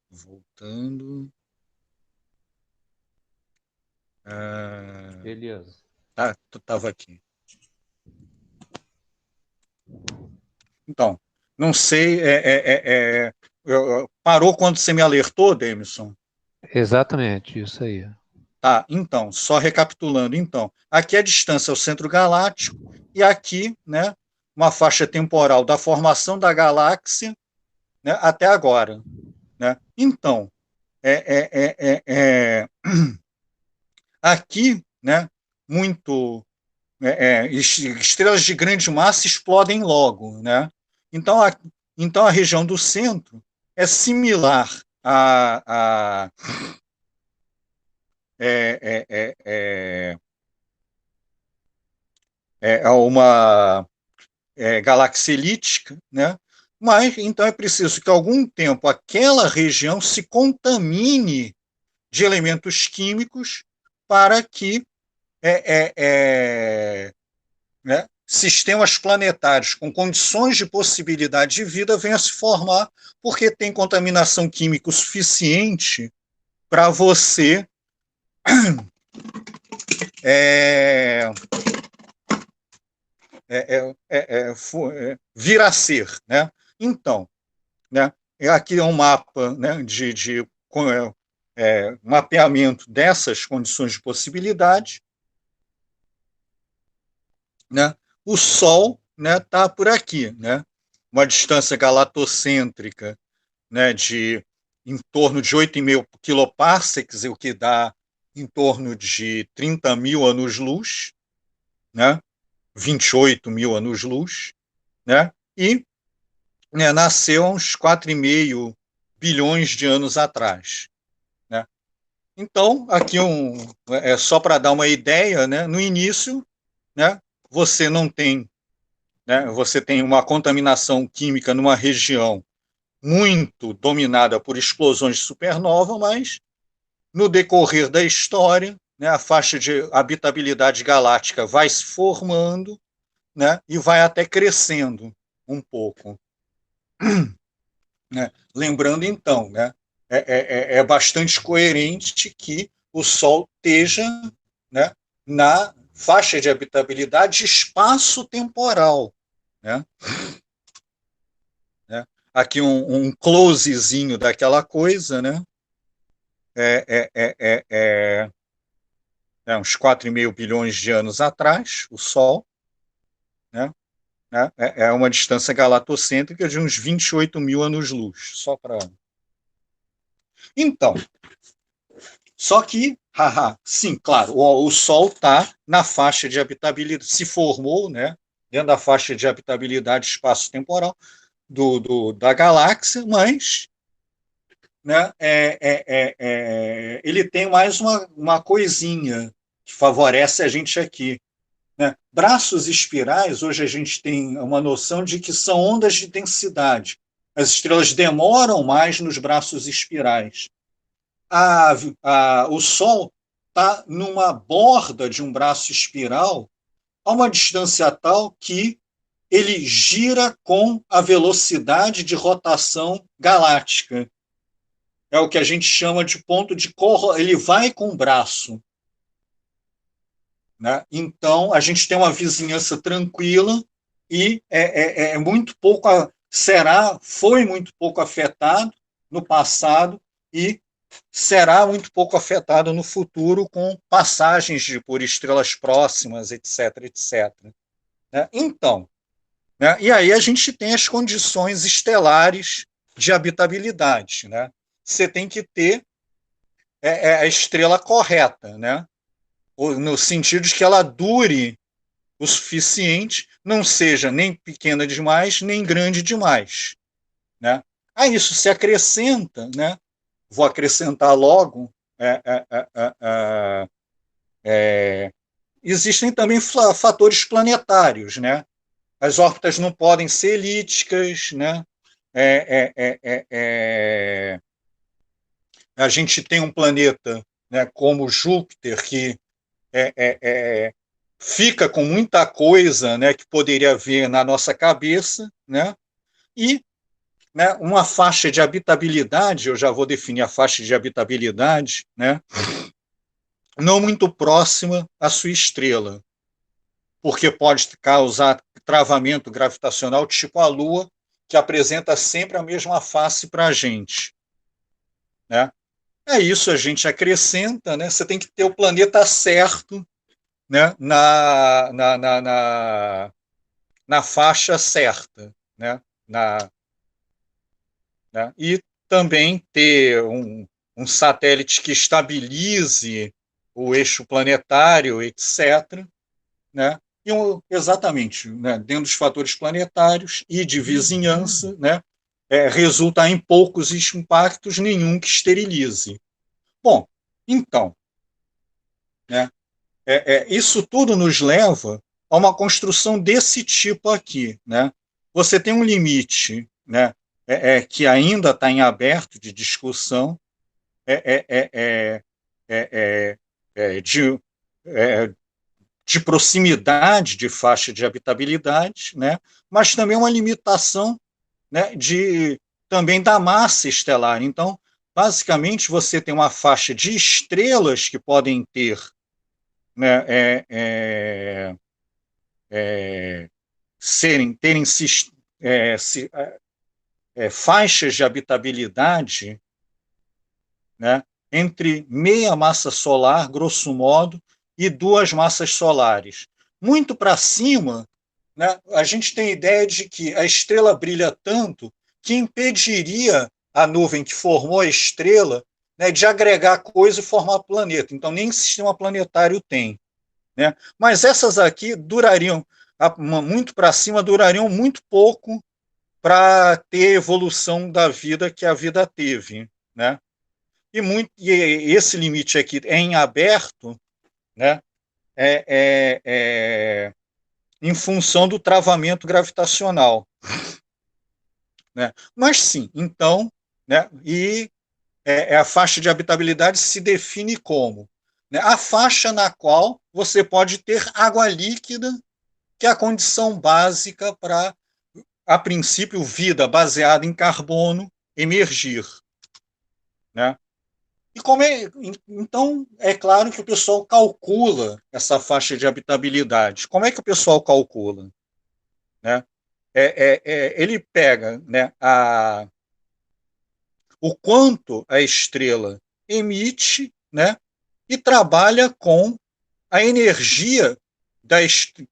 Voltando. Beleza. Tu estava aqui. Então, não sei. Parou quando você me alertou, Demison? Exatamente, isso aí. Tá, então, só recapitulando, então, aqui a distância ao centro galáctico e aqui, né, uma faixa temporal da formação da galáxia, né, até agora, né? Então, aqui, né, muito estrelas de grande massa explodem logo, né? Então, então a região do centro é similar a é, é, é, a uma galáxia elíptica, né? Mas então é preciso que algum tempo aquela região se contamine de elementos químicos para que né, sistemas planetários com condições de possibilidade de vida venham a se formar, porque tem contaminação química suficiente para você vir a ser. Né? Então, né, aqui é um mapa, né, de mapeamento dessas condições de possibilidade. Né? O Sol está, né, por aqui, né? Uma distância galatocêntrica, né, de em torno de 8,5 quiloparsecs, o que dá em torno de 30 mil anos-luz, né? 28 mil anos-luz, né? E, né, nasceu há uns 4,5 bilhões de anos atrás. Né? Então, aqui só para dar uma ideia, né, no início, né, você não tem, né, você tem uma contaminação química numa região muito dominada por explosões de supernova, mas no decorrer da história, né, a faixa de habitabilidade galáctica vai se formando, né, e vai até crescendo um pouco. Né? Lembrando, então, né, é bastante coerente que o Sol esteja, né, na faixa de habitabilidade espaço-temporal. Né? Aqui um closezinho daquela coisa, né? Uns 4,5 bilhões de anos atrás, o Sol, né? É uma distância galatocêntrica de uns 28 mil anos-luz, só para... Então, só que, sim, claro, o Sol está na faixa de habitabilidade, se formou, né, dentro da faixa de habitabilidade espaço-temporal da galáxia, mas, né, ele tem mais uma coisinha que favorece a gente aqui. Né? Braços espirais, hoje a gente tem uma noção de que são ondas de densidade. As estrelas demoram mais nos braços espirais. O Sol está numa borda de um braço espiral a uma distância tal que ele gira com a velocidade de rotação galáctica. É o que a gente chama de ponto de ele vai com o braço. Né? Então, a gente tem uma vizinhança tranquila e muito pouco, foi muito pouco afetado no passado e será muito pouco afetado no futuro com passagens por estrelas próximas, etc, etc. Né? Então, né? E aí a gente tem as condições estelares de habitabilidade. Né? Você tem que ter a estrela correta, né? No sentido de que ela dure o suficiente, não seja nem pequena demais, nem grande demais. Né? A isso se acrescenta, né? Vou acrescentar logo, existem também fatores planetários. Né? As órbitas não podem ser elípticas, né? A gente tem um planeta, né, como Júpiter, que fica com muita coisa, né, que poderia vir na nossa cabeça, né, e, né, uma faixa de habitabilidade, eu já vou definir a faixa de habitabilidade, né, não muito próxima à sua estrela, porque pode causar travamento gravitacional tipo a Lua, que apresenta sempre a mesma face para a gente. Né? É isso, a gente acrescenta, né? Você tem que ter o planeta certo, né? Na faixa certa, né? Né? E também ter um satélite que estabilize o eixo planetário, etc., né? Exatamente, né? Dentro dos fatores planetários e de vizinhança, né? Resulta em poucos impactos, nenhum que esterilize. Bom, então, né? Isso tudo nos leva a uma construção desse tipo aqui, né? Você tem um limite, né? Que ainda está em aberto de discussão, é, é, é, é, é, de, é, de proximidade de faixa de habitabilidade, né? Mas também uma limitação, né? Também da massa estelar. Então, basicamente, você tem uma faixa de estrelas que podem ter, né, terem faixas de habitabilidade, né, entre meia massa solar, grosso modo, e duas massas solares. Muito para cima, né, a gente tem ideia de que a estrela brilha tanto que impediria a nuvem que formou a estrela, né, de agregar coisa e formar planeta. Então, nem sistema planetário tem. Né? Mas essas aqui durariam, muito para cima, durariam muito pouco para ter a evolução da vida que a vida teve. Né? E esse limite aqui é em aberto, né? Em função do travamento gravitacional. Né? Mas sim, então, né? A faixa de habitabilidade se define como, né, a faixa na qual você pode ter água líquida, que é a condição básica para, a princípio, vida baseada em carbono emergir. Né? Então, é claro que o pessoal calcula essa faixa de habitabilidade. Como é que o pessoal calcula? Né? Ele pega, né, o quanto a estrela emite, né, e trabalha com a energia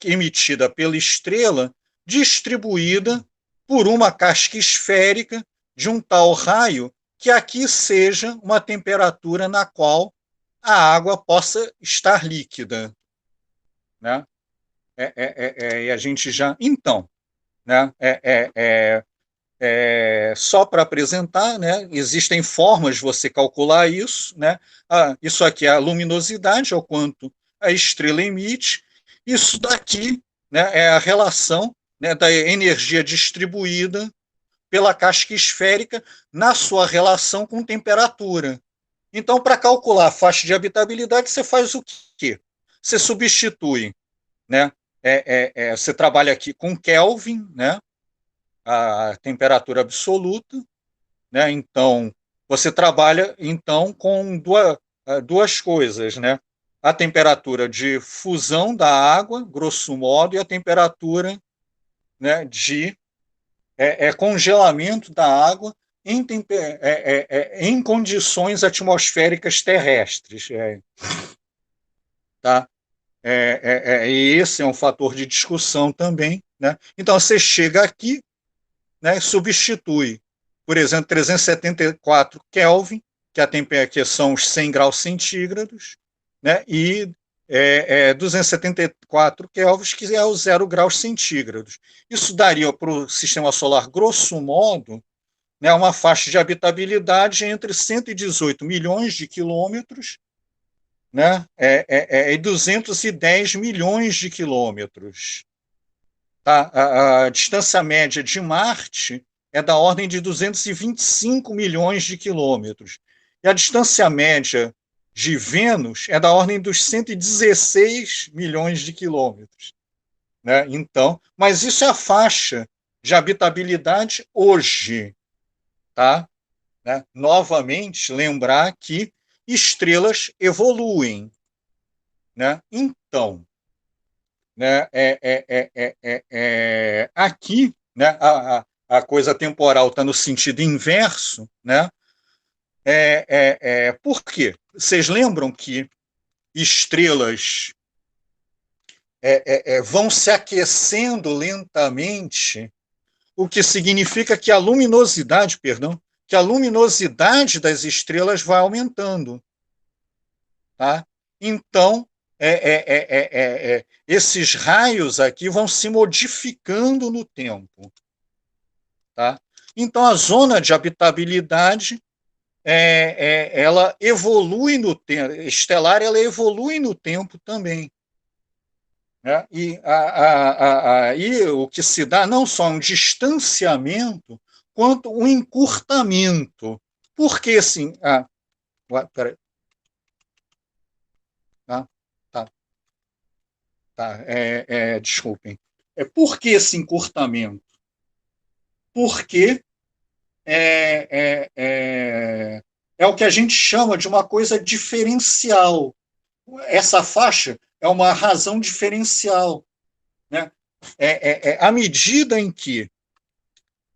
emitida pela estrela distribuída por uma casca esférica de um tal raio que aqui seja uma temperatura na qual a água possa estar líquida. Né? E a gente já... Então, né? Só para apresentar, né? Existem formas de você calcular isso. Né? Isso aqui é a luminosidade, é o quanto a estrela emite. Isso daqui, né, é a relação, né, da energia distribuída pela casca esférica na sua relação com temperatura. Então, para calcular a faixa de habitabilidade, você faz o quê? Você substitui, né? Você trabalha aqui com Kelvin, né? A temperatura absoluta, né? Então, você trabalha então com duas coisas, né? A temperatura de fusão da água, grosso modo, e a temperatura, né, de congelamento da água em condições atmosféricas terrestres. Tá? E esse é um fator de discussão também. Né? Então, você chega aqui, né, substitui, por exemplo, 374 Kelvin, que são os 100 graus centígrados, né, e 274 Kelvin, que é os 0 graus centígrados. Isso daria para o sistema solar, grosso modo, né, uma faixa de habitabilidade entre 118 milhões de quilômetros, né, e 210 milhões de quilômetros. Tá? A distância média de Marte é da ordem de 225 milhões de quilômetros. E a distância média de Vênus é da ordem dos 116 milhões de quilômetros. Né? Então, mas isso é a faixa de habitabilidade hoje. Tá? Né? Novamente, lembrar que estrelas evoluem. Né? Então, né, aqui, né, a coisa temporal está no sentido inverso, né, Por quê? Vocês lembram que estrelas vão se aquecendo lentamente, o que significa que a luminosidade, das estrelas vai aumentando. Tá? Então, esses raios aqui vão se modificando no tempo. Tá? Então, a zona de habitabilidade ela evolui no tempo, estelar, ela evolui no tempo também. Né? E o que se dá não só um distanciamento, quanto um encurtamento. Por que assim? Peraí. Desculpem. Por que esse encurtamento? Porque é o que a gente chama de uma coisa diferencial. Essa faixa é uma razão diferencial. Né? À medida em que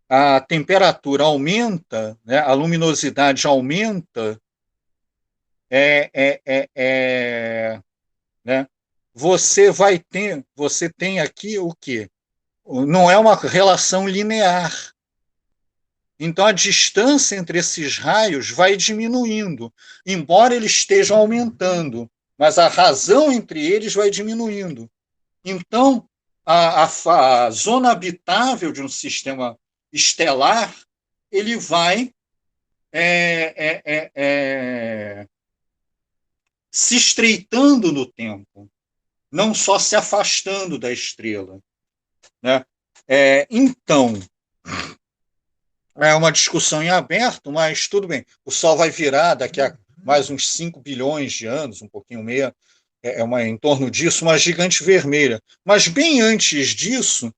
a temperatura aumenta, né, a luminosidade aumenta, né, você tem aqui o quê? Não é uma relação linear. Então, a distância entre esses raios vai diminuindo, embora eles estejam aumentando, mas a razão entre eles vai diminuindo. Então, a zona habitável de um sistema estelar, ele vai se estreitando no tempo, não só se afastando da estrela. Né? Então, é uma discussão em aberto, mas tudo bem. O Sol vai virar daqui a mais uns 5 bilhões de anos, um pouquinho meio, em torno disso, uma gigante vermelha. Mas bem antes disso,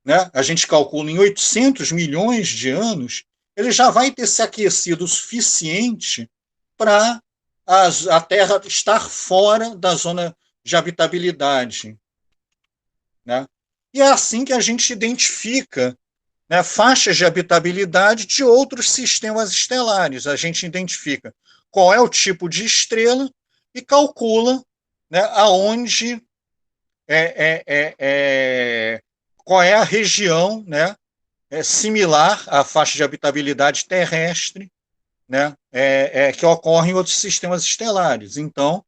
né, a gente calcula em 800 milhões de anos, ele já vai ter se aquecido o suficiente para a Terra estar fora da zona de habitabilidade. Né? E é assim que a gente identifica, né, faixas de habitabilidade de outros sistemas estelares. A gente identifica qual é o tipo de estrela e calcula, né, aonde qual é a região, né, similar à faixa de habitabilidade terrestre, né, que ocorre em outros sistemas estelares. Então,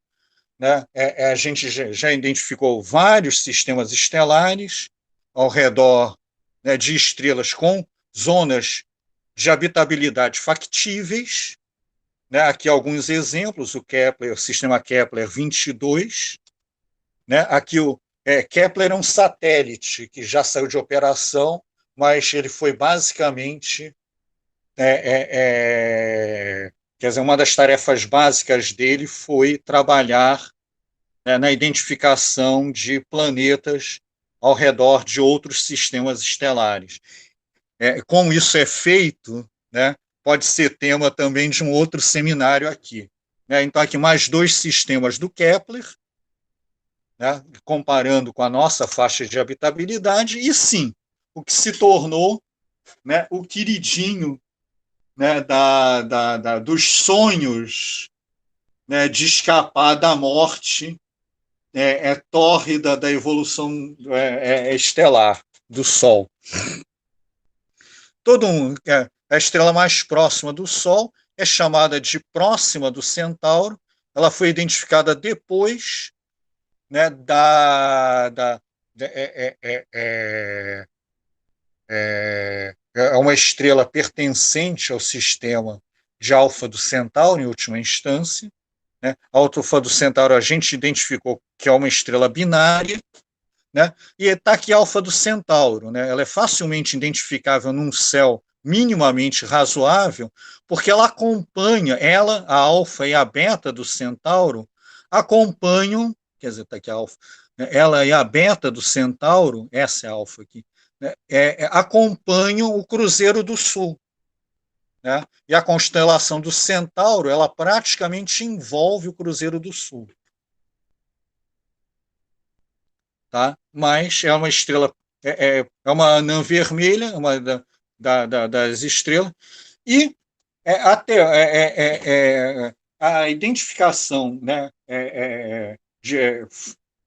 né, a gente já identificou vários sistemas estelares ao redor, né, de estrelas com zonas de habitabilidade factíveis. Né, aqui alguns exemplos: o sistema Kepler 22. Né, aqui Kepler é um satélite que já saiu de operação, mas ele foi basicamente, quer dizer, uma das tarefas básicas dele foi trabalhar, né, na identificação de planetas ao redor de outros sistemas estelares. Como isso é feito, né, pode ser tema também de um outro seminário aqui. Né? Então, aqui mais 2 sistemas do Kepler, né, comparando com a nossa faixa de habitabilidade, e sim, o que se tornou, né, o queridinho, né, dos sonhos, né, de escapar da morte tórrida da evolução estelar do Sol. A estrela mais próxima do Sol é chamada de Próxima do Centauro. Ela foi identificada depois, né, é uma estrela pertencente ao sistema de Alfa do Centauro, em última instância. Né? A Alfa do Centauro a gente identificou que é uma estrela binária, né? E está aqui a Alfa do Centauro. Né? Ela é facilmente identificável num céu minimamente razoável, porque ela acompanha, a Alfa e a Beta do Centauro acompanham, quer dizer, está aqui a Alfa, né? Ela e a Beta do Centauro, essa é a Alfa aqui, né? Acompanham o Cruzeiro do Sul. Né? E a constelação do Centauro, ela praticamente envolve o Cruzeiro do Sul. Tá? Mas é uma estrela, é uma anã vermelha, uma das estrelas, e A identificação, né, é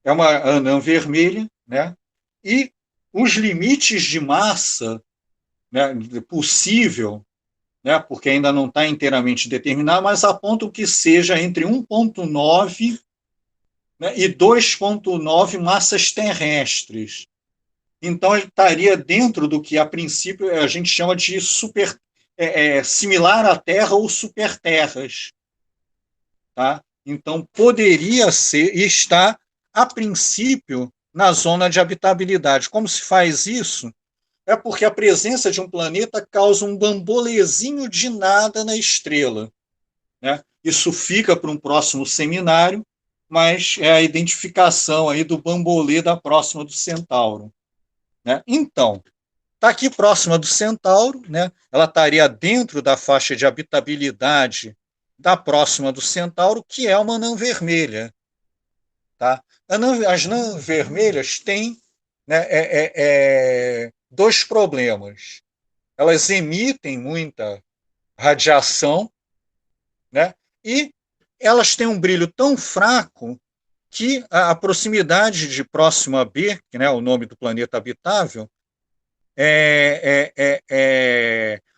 uma anã vermelha, né, e os limites de massa, né, possível, né, porque ainda não está inteiramente determinado, mas apontam que seja entre 1,9, né, e 2,9 massas terrestres. Então, ele estaria dentro do que, a princípio, a gente chama de similar à Terra ou superterras. Tá? Então, poderia ser, e está, a princípio, na zona de habitabilidade. Como se faz isso? É porque a presença de um planeta causa um bambolezinho de nada na estrela. Né? Isso fica para um próximo seminário, mas é a identificação aí do bambolê da próxima do Centauro. Né? Então, está aqui próxima do Centauro, né? Ela estaria dentro da faixa de habitabilidade da próxima do Centauro, que é uma anã vermelha. Tá? As anãs vermelhas têm, né, dois problemas. Elas emitem muita radiação, né, e elas têm um brilho tão fraco que a proximidade de Próxima B, que, né, é o nome do planeta habitável,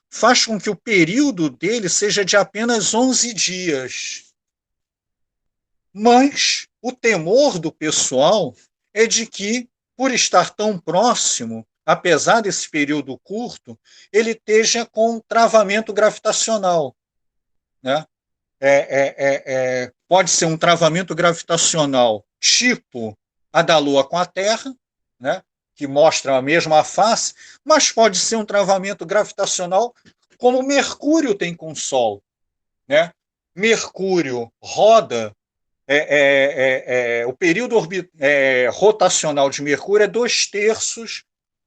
faz com que o período dele seja de apenas 11 dias. Mas o temor do pessoal é de que, por estar tão próximo, apesar desse período curto, ele esteja com travamento gravitacional. Né? Pode ser um travamento gravitacional tipo a da Lua com a Terra, né? Que mostra a mesma face, mas pode ser um travamento gravitacional como Mercúrio tem com o Sol. Né? Mercúrio roda, o período rotacional de Mercúrio é 2/3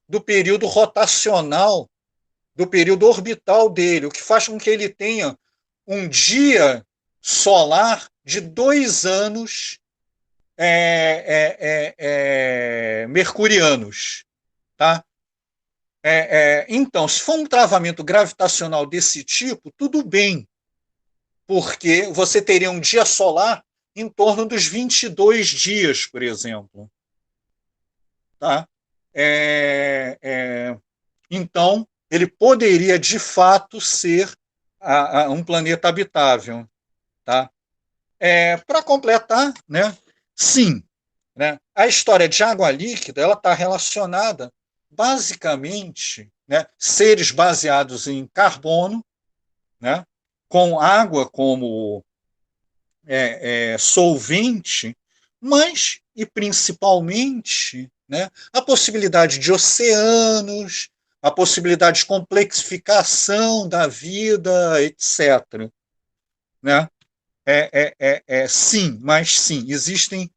do período rotacional, do período orbital dele, o que faz com que ele tenha um dia solar de 2 anos mercurianos. Tá? Então, se for um travamento gravitacional desse tipo, tudo bem, porque você teria um dia solar em torno dos 22 dias, por exemplo. Tá? Então, ele poderia, de fato, ser um planeta habitável. Tá? Para completar, né, sim, né, a história de água líquida está relacionada, basicamente, né, seres baseados em carbono, né, com água como solvente, mas, e principalmente, né, a possibilidade de oceanos, a possibilidade de complexificação da vida, etc. Né? Sim, mas sim, existem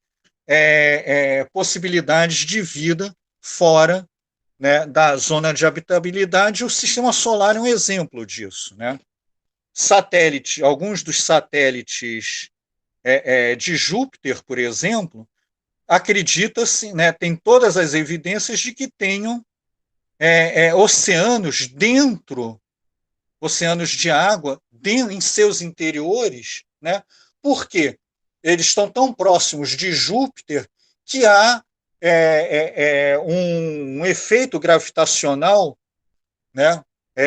possibilidades de vida fora, né, da zona de habitabilidade. O sistema solar é um exemplo disso. Né? Alguns dos satélites de Júpiter, por exemplo, acredita-se, né, tem todas as evidências de que tenham oceanos de água em seus interiores. Né? Por quê? Eles estão tão próximos de Júpiter que há um efeito gravitacional, né,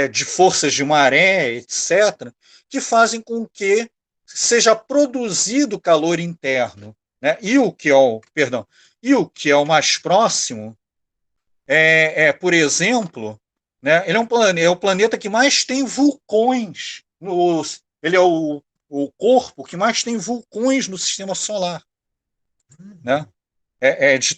de forças de maré, etc., que fazem com que seja produzido calor interno. Né? E o que é o mais próximo por exemplo, né, ele é o planeta que mais tem vulcões. Ele é o corpo que mais tem vulcões no sistema solar. Né? De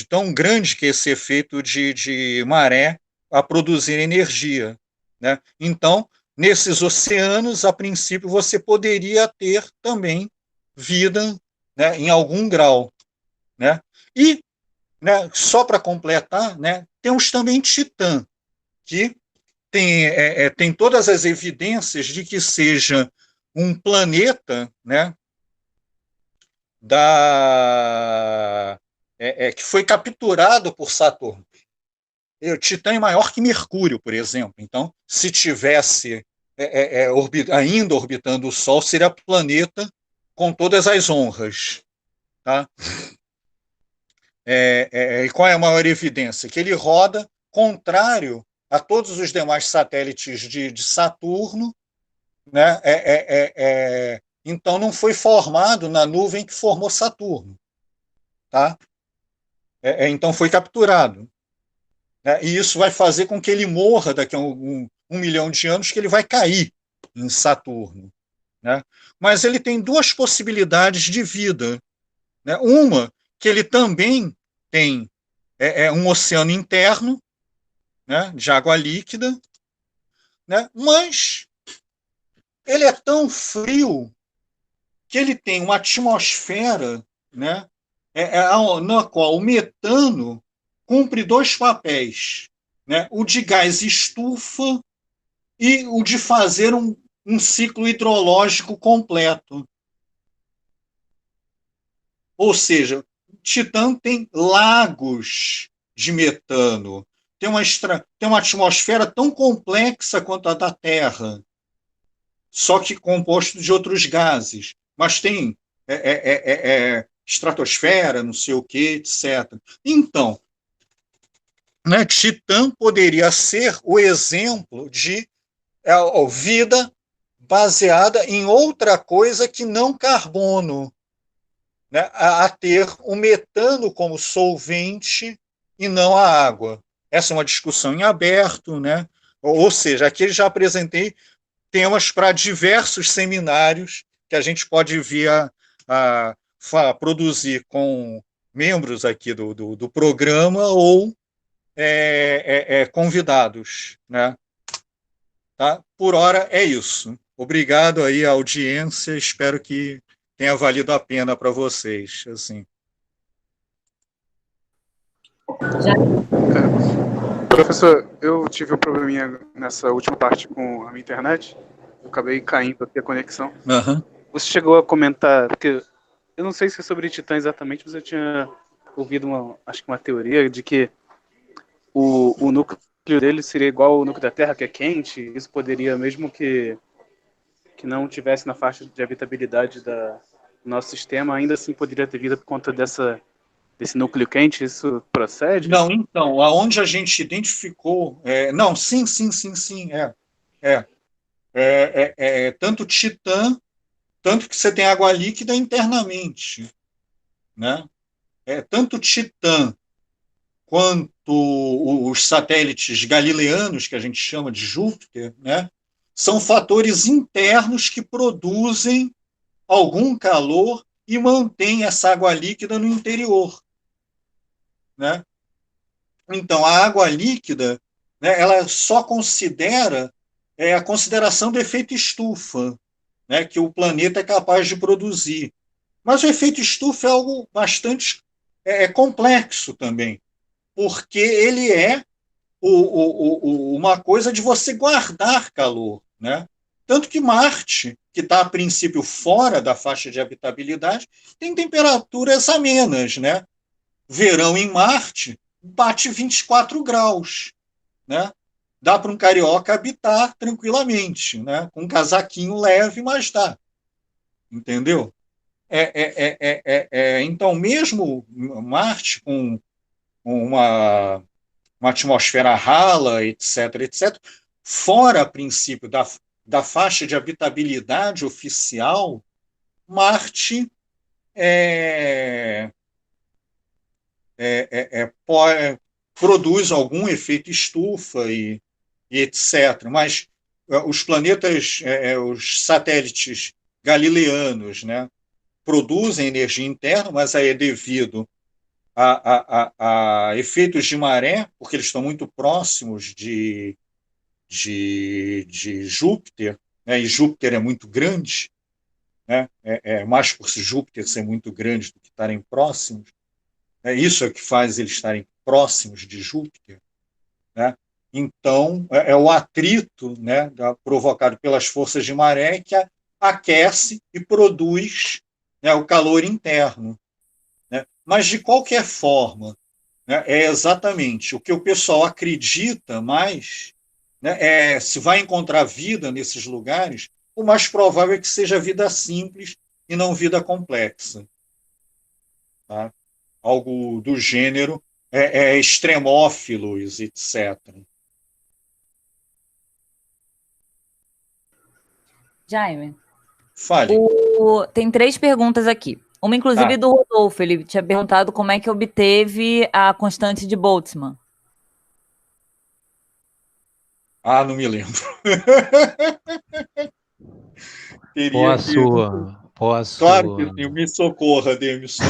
tão grande que é esse efeito de maré a produzir energia. Né? Então, nesses oceanos, a princípio, você poderia ter também vida, né, em algum grau. Né? E, né, só para completar, né, temos também Titã, que tem todas as evidências de que seja um planeta, né, que foi capturado por Saturno. O Titã é maior que Mercúrio, por exemplo. Então, se tivesse ainda orbitando o Sol, seria planeta com todas as honras. Tá? E qual é a maior evidência? Que ele roda contrário a todos os demais satélites de Saturno, né? Então não foi formado na nuvem que formou Saturno. Tá? Então foi capturado. Né? E isso vai fazer com que ele morra daqui a um milhão de anos, que ele vai cair em Saturno. Né? Mas ele tem duas possibilidades de vida. Né? Uma, que ele também tem um oceano interno, né, de água líquida, né, mas ele é tão frio que ele tem uma atmosfera, né, na qual o metano cumpre dois papéis, né, o de gás estufa e o de fazer um ciclo hidrológico completo. Ou seja, Titã tem lagos de metano, tem uma atmosfera tão complexa quanto a da Terra, só que composto de outros gases, mas tem estratosfera, não sei o que, etc. Então, né, Titã poderia ser o exemplo de vida baseada em outra coisa que não carbono, né, a ter o metano como solvente e não a água. Essa é uma discussão em aberto, né? Ou seja, aqui já apresentei temas para diversos seminários que a gente pode vir a produzir com membros aqui do programa ou convidados. Né? Tá? Por hora é isso. Obrigado aí à audiência, espero que tenha valido a pena para vocês. Assim. Professor, eu tive um probleminha nessa última parte com a minha internet. Eu acabei caindo aqui a conexão. Uhum. Você chegou a comentar, porque eu não sei se é sobre Titã exatamente, mas eu tinha ouvido acho que uma teoria de que o núcleo dele seria igual ao núcleo da Terra, que é quente. Isso poderia, mesmo que não tivesse na faixa de habitabilidade do nosso sistema, ainda assim poderia ter vida por conta desse núcleo quente. Isso procede? Não, então, aonde a gente identificou... não, sim. Tanto Titã, tanto que você tem água líquida internamente. Né? Tanto Titã quanto os satélites galileanos, que a gente chama de Júpiter, né, são fatores internos que produzem algum calor e mantêm essa água líquida no interior. Né? Então, a água líquida, né, ela só considera a consideração do efeito estufa, né, que o planeta é capaz de produzir. Mas o efeito estufa é algo bastante complexo também, porque ele é uma coisa de você guardar calor. Né? Tanto que Marte, que está a princípio fora da faixa de habitabilidade, tem temperaturas amenas. Né? Verão em Marte bate 24 graus. Né? Dá para um carioca habitar tranquilamente, né? Com um casaquinho leve, mas dá. Entendeu? Então, mesmo Marte, com uma atmosfera rala, etc., fora, a princípio, da faixa de habitabilidade oficial, Marte produz algum efeito estufa e etc. Mas os planetas, os satélites galileanos, né, produzem energia interna, mas aí é devido a efeitos de maré, porque eles estão muito próximos de Júpiter, né, e Júpiter é muito grande, né, mais por Júpiter ser muito grande do que estarem próximos. Isso é o que faz eles estarem próximos de Júpiter. Né? Então, o atrito, né, provocado pelas forças de maré que aquece e produz, né, o calor interno. Né? Mas, de qualquer forma, né, é exatamente o que o pessoal acredita mais né, se vai encontrar vida nesses lugares, o mais provável é que seja vida simples e não vida complexa. Tá? Algo do gênero extremófilos, etc. Jaime, Fale. tem 3 perguntas aqui. Uma, inclusive, do Rodolfo. Ele tinha perguntado como é que obteve a constante de Boltzmann. Não me lembro. Posso. Claro que sim, me socorra, Demisson.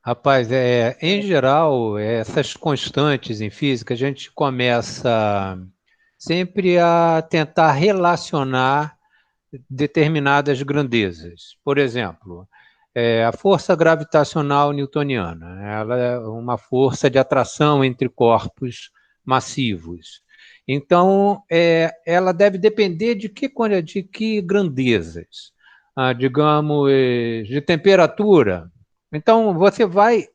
Rapaz, em geral, essas constantes em física, a gente começa sempre a tentar relacionar determinadas grandezas. Por exemplo, a força gravitacional newtoniana, ela é uma força de atração entre corpos massivos. Então, ela deve depender de que grandezas? Digamos, de temperatura. Então, você vai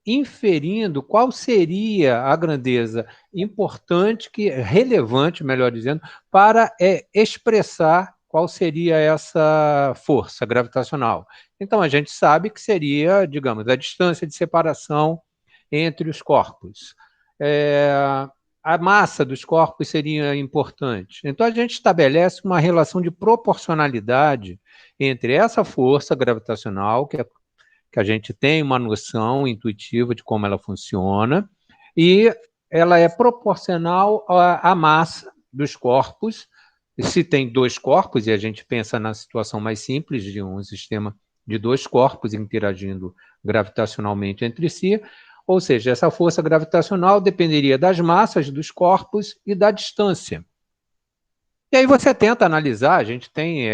inferindo qual seria a grandeza importante, relevante, melhor dizendo, para expressar qual seria essa força gravitacional. Então, a gente sabe que seria, digamos, a distância de separação entre os corpos. A massa dos corpos seria importante. Então, a gente estabelece uma relação de proporcionalidade entre essa força gravitacional, que a gente tem uma noção intuitiva de como ela funciona, e ela é proporcional à massa dos corpos. E se tem 2 corpos, e a gente pensa na situação mais simples de um sistema de 2 corpos interagindo gravitacionalmente entre si, ou seja, essa força gravitacional dependeria das massas dos corpos e da distância. E aí você tenta analisar, a gente tem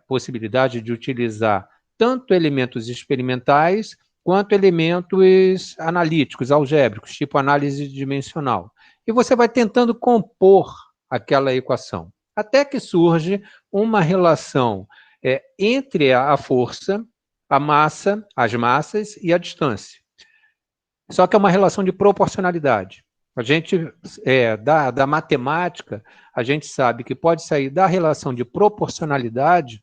possibilidade de utilizar tanto elementos experimentais quanto elementos analíticos, algébricos, tipo análise dimensional. E você vai tentando compor aquela equação, até que surge uma relação entre a força, a massa, as massas e a distância. Só que é uma relação de proporcionalidade. A gente, da matemática, a gente sabe que pode sair da relação de proporcionalidade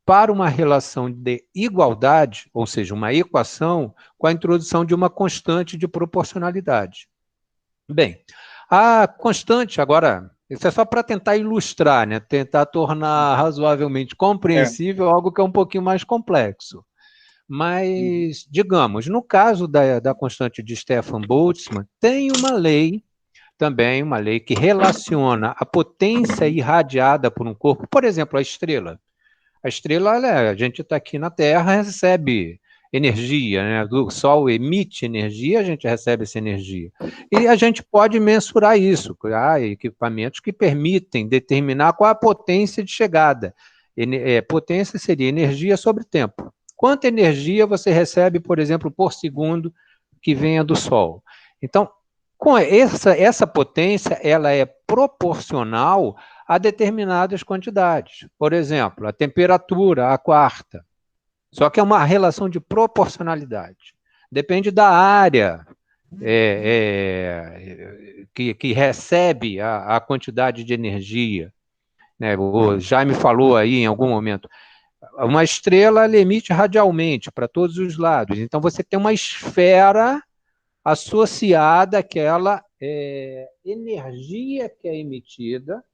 para uma relação de igualdade, ou seja, uma equação, com a introdução de uma constante de proporcionalidade. Bem, a constante, agora, isso é só para tentar ilustrar, né? Tentar tornar razoavelmente compreensível algo que é um pouquinho mais complexo. Mas, digamos, no caso da constante de Stefan Boltzmann, tem uma lei, também uma lei que relaciona a potência irradiada por um corpo, por exemplo, a estrela. A estrela, a gente está aqui na Terra, recebe energia, né? O Sol emite energia, a gente recebe essa energia. E a gente pode mensurar isso, há equipamentos que permitem determinar qual a potência de chegada. Potência seria energia sobre tempo. Quanta energia você recebe, por exemplo, por segundo que venha do Sol? Então, com essa potência, ela é proporcional a determinadas quantidades. Por exemplo, a temperatura, a quarta. Só que é uma relação de proporcionalidade. Depende da área que recebe a quantidade de energia. Né? O Jaime falou aí em algum momento. Uma estrela ela emite radialmente para todos os lados. Então, você tem uma esfera associada àquela energia que é emitida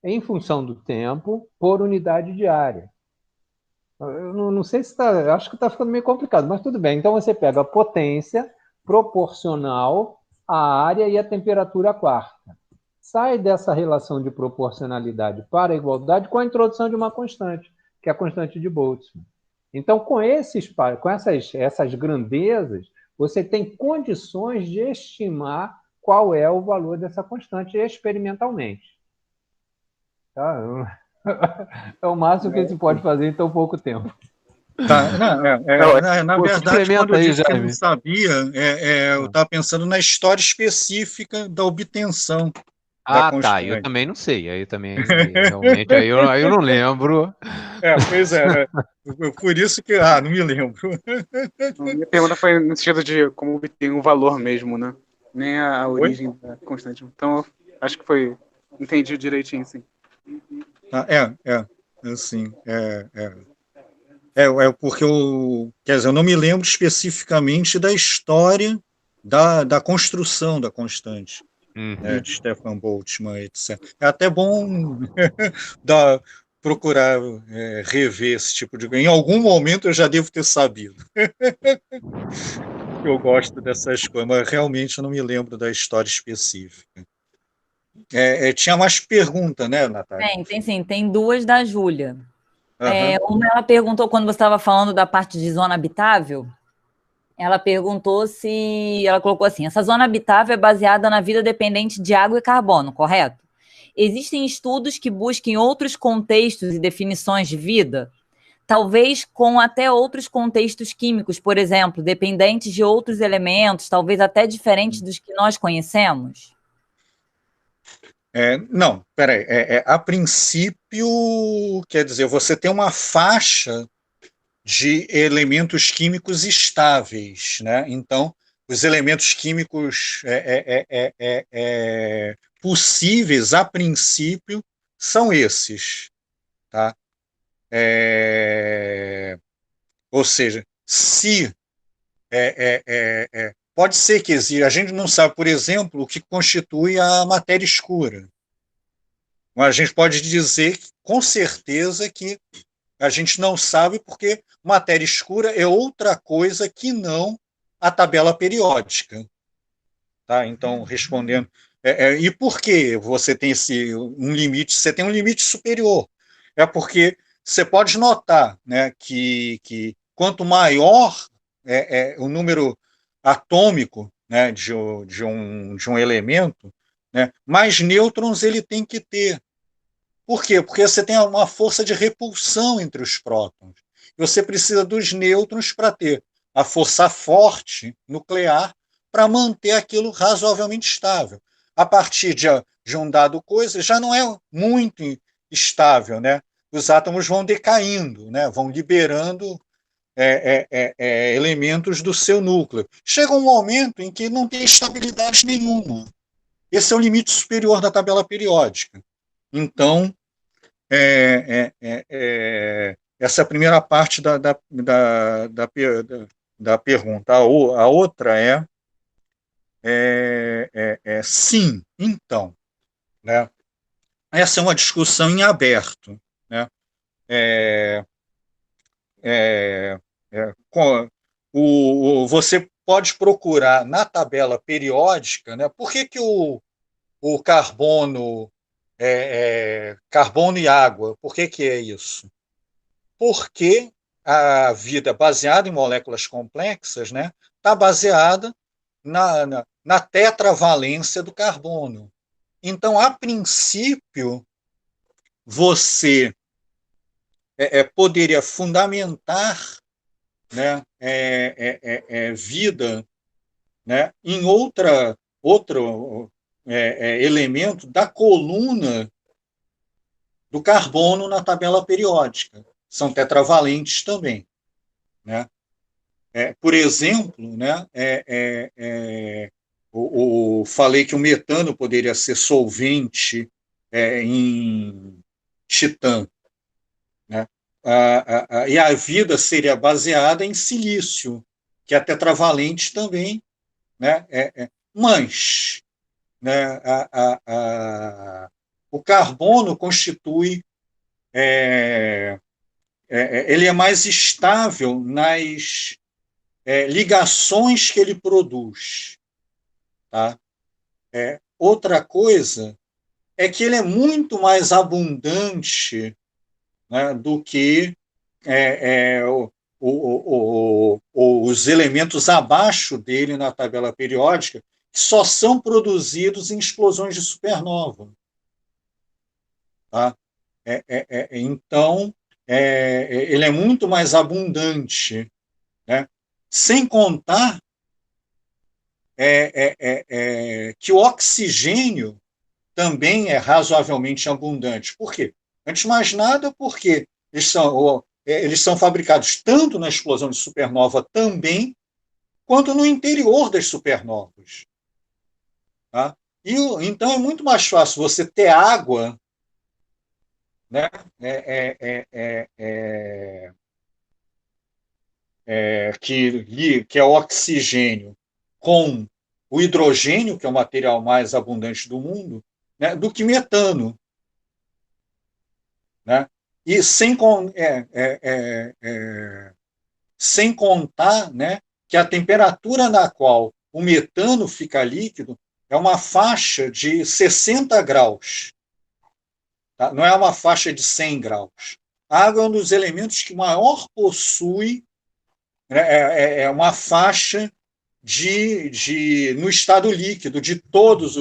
em função do tempo por unidade de área. Eu não sei se está... Acho que está ficando meio complicado, mas tudo bem. Então, você pega a potência proporcional à área e a temperatura quarta. Sai dessa relação de proporcionalidade para a igualdade com a introdução de uma constante, que é a constante de Boltzmann. Então, com essas grandezas, você tem condições de estimar qual é o valor dessa constante experimentalmente. Tá? É o máximo que se pode fazer em tão pouco tempo. Tá, na verdade, quando eu disse que não sabia, eu estava pensando na história específica da obtenção da constante. Tá, eu também não sei, aí também, realmente, aí eu não lembro. Pois é, por isso que, não me lembro. Minha pergunta foi no sentido de como obter um valor mesmo, né? nem a origem da constante. Então, acho que foi... Entendi direitinho, sim. Assim, porque quer dizer, eu não me lembro especificamente da história da construção da constante, né, de Stefan Boltzmann, etc. É até bom procurar rever esse tipo de... Em algum momento eu já devo ter sabido. Eu gosto dessas coisas, mas realmente eu não me lembro da história específica. Tinha mais pergunta, né, Natália? Tem sim, tem duas da Júlia. Aham. Uma ela perguntou, quando você estava falando da parte de zona habitável, ela perguntou se... Ela colocou assim, essa zona habitável é baseada na vida dependente de água e carbono, correto? Existem estudos que busquem outros contextos e definições de vida? Talvez com até outros contextos químicos, por exemplo, dependentes de outros elementos, talvez até diferentes dos que nós conhecemos? Não, peraí. A princípio, quer dizer, você tem uma faixa de elementos químicos estáveis, né? Então, os elementos químicos possíveis, a princípio, são esses, tá? Ou seja, se pode ser que exista, a gente não sabe, por exemplo, o que constitui a matéria escura. Mas a gente pode dizer com certeza que a gente não sabe, porque matéria escura é outra coisa que não a tabela periódica. Tá? Então, respondendo. E por que você tem um limite? Você tem um limite superior. É porque você pode notar, né, que quanto maior o número atômico, né, de um elemento, né, mais nêutrons ele tem que ter. Por quê? Porque você tem uma força de repulsão entre os prótons. Você precisa dos nêutrons para ter a força forte nuclear para manter aquilo razoavelmente estável. A partir de um dado coisa, já não é muito estável, né? Os átomos vão decaindo, né? Vão liberando elementos do seu núcleo. Chega um momento em que não tem estabilidade nenhuma. Esse é o limite superior da tabela periódica. Então, essa é a primeira parte da pergunta. A outra sim, então. Né? Essa é uma discussão em aberto. Né? Você pode procurar na tabela periódica, né? Por que o carbono carbono e água? Por que é isso? Porque a vida baseada em moléculas complexas, né, está baseada na tetravalência do carbono. Então, a princípio, você poderia fundamentar, né, vida, né, em outro elemento da coluna do carbono na tabela periódica. São tetravalentes também. Né? Por exemplo, né, falei que o metano poderia ser solvente em titã. Né? E a vida seria baseada em silício, que é tetravalente também. Né? Mas né, o carbono constitui ele é mais estável nas ligações que ele produz. Tá? Outra coisa é que ele é muito mais abundante, né, do que os elementos abaixo dele na tabela periódica, que só são produzidos em explosões de supernova. Tá? Então, ele é muito mais abundante, né? Sem contar que o oxigênio também é razoavelmente abundante. Por quê? Antes de mais nada, porque eles são fabricados tanto na explosão de supernova também, quanto no interior das supernovas. Tá? Então é muito mais fácil você ter água, né? Que é o oxigênio, com o hidrogênio, que é o material mais abundante do mundo, né? Do que metano. Né? E sem contar, né, que a temperatura na qual o metano fica líquido é uma faixa de 60 graus, tá? Não é uma faixa de 100 graus. A água é um dos elementos que maior possui, né, uma faixa no estado líquido de todos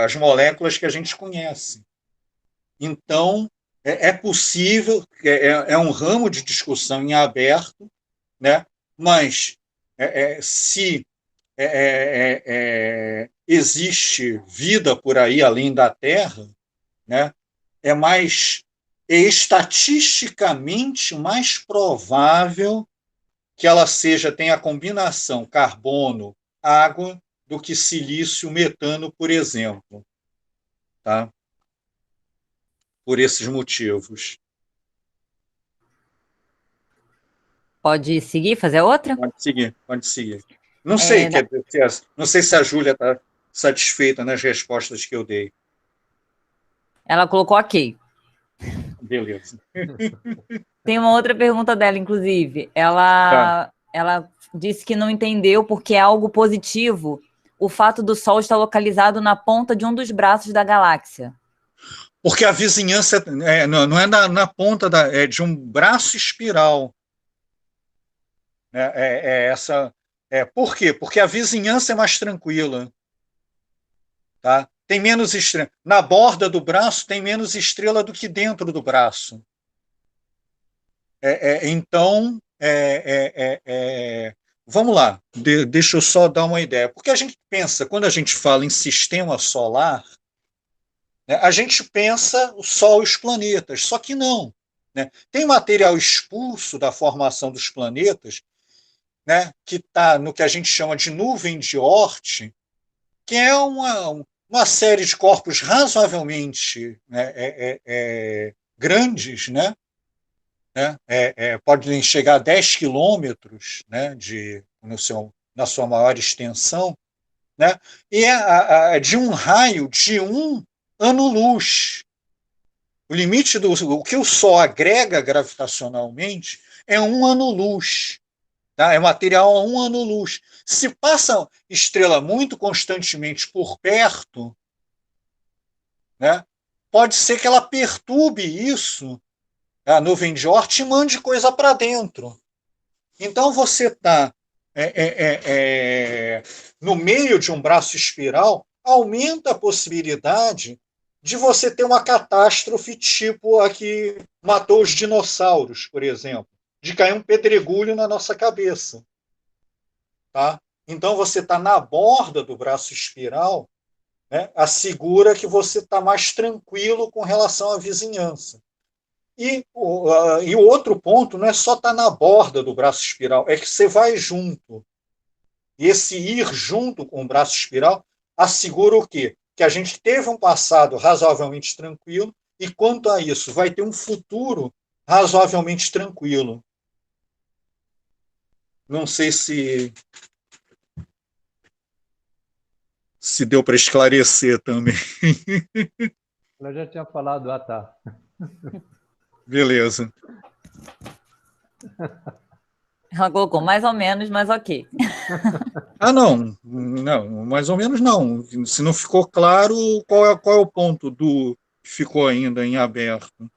as moléculas que a gente conhece. Então, é possível, é um ramo de discussão em aberto, né? Mas se existe vida por aí além da Terra, né? Estatisticamente mais provável que ela tenha a combinação carbono-água do que silício-metano, por exemplo. Tá? Por esses motivos. Pode seguir, fazer outra? Pode seguir. Não sei, não sei se a Júlia está satisfeita nas respostas que eu dei. Ela colocou ok. Beleza. Tem uma outra pergunta dela, inclusive. Ela disse que não entendeu porque é algo positivo o fato do Sol estar localizado na ponta de um dos braços da galáxia. Porque a vizinhança não é na ponta é de um braço espiral. Por quê? Porque a vizinhança é mais tranquila. Tá? Tem menos estrela. Na borda do braço tem menos estrela do que dentro do braço. Então, vamos lá, deixa eu só dar uma ideia. Porque a gente pensa, quando a gente fala em sistema solar, né, a gente pensa o Sol e os planetas, só que não. Né? Tem material expulso da formação dos planetas, né, que está no que a gente chama de nuvem de Oort, que é uma série de corpos razoavelmente grandes, né? Podem chegar a 10 quilômetros, né, na sua maior extensão, né? E de um raio de 1 ano-luz. O limite o que o Sol agrega gravitacionalmente é 1 ano-luz. Tá? É material a 1 ano-luz. Se passa estrela muito constantemente por perto, né, pode ser que ela perturbe isso, a nuvem de Oort, e mande coisa para dentro. Então você está no meio de um braço espiral, aumenta a possibilidade de você ter uma catástrofe tipo a que matou os dinossauros, por exemplo, de cair um pedregulho na nossa cabeça. Tá? Então você está na borda do braço espiral, né, assegura que você está mais tranquilo com relação à vizinhança. E o outro ponto não é só estar na borda do braço espiral, é que você vai junto. E esse ir junto com o braço espiral assegura o quê? Que a gente teve um passado razoavelmente tranquilo e, quanto a isso, vai ter um futuro razoavelmente tranquilo. Não sei se deu para esclarecer também. Ela já tinha falado, tá. Beleza. Ela colocou mais ou menos, mas ok. Não, mais ou menos não. Se não ficou claro, qual é o ponto que ficou ainda em aberto?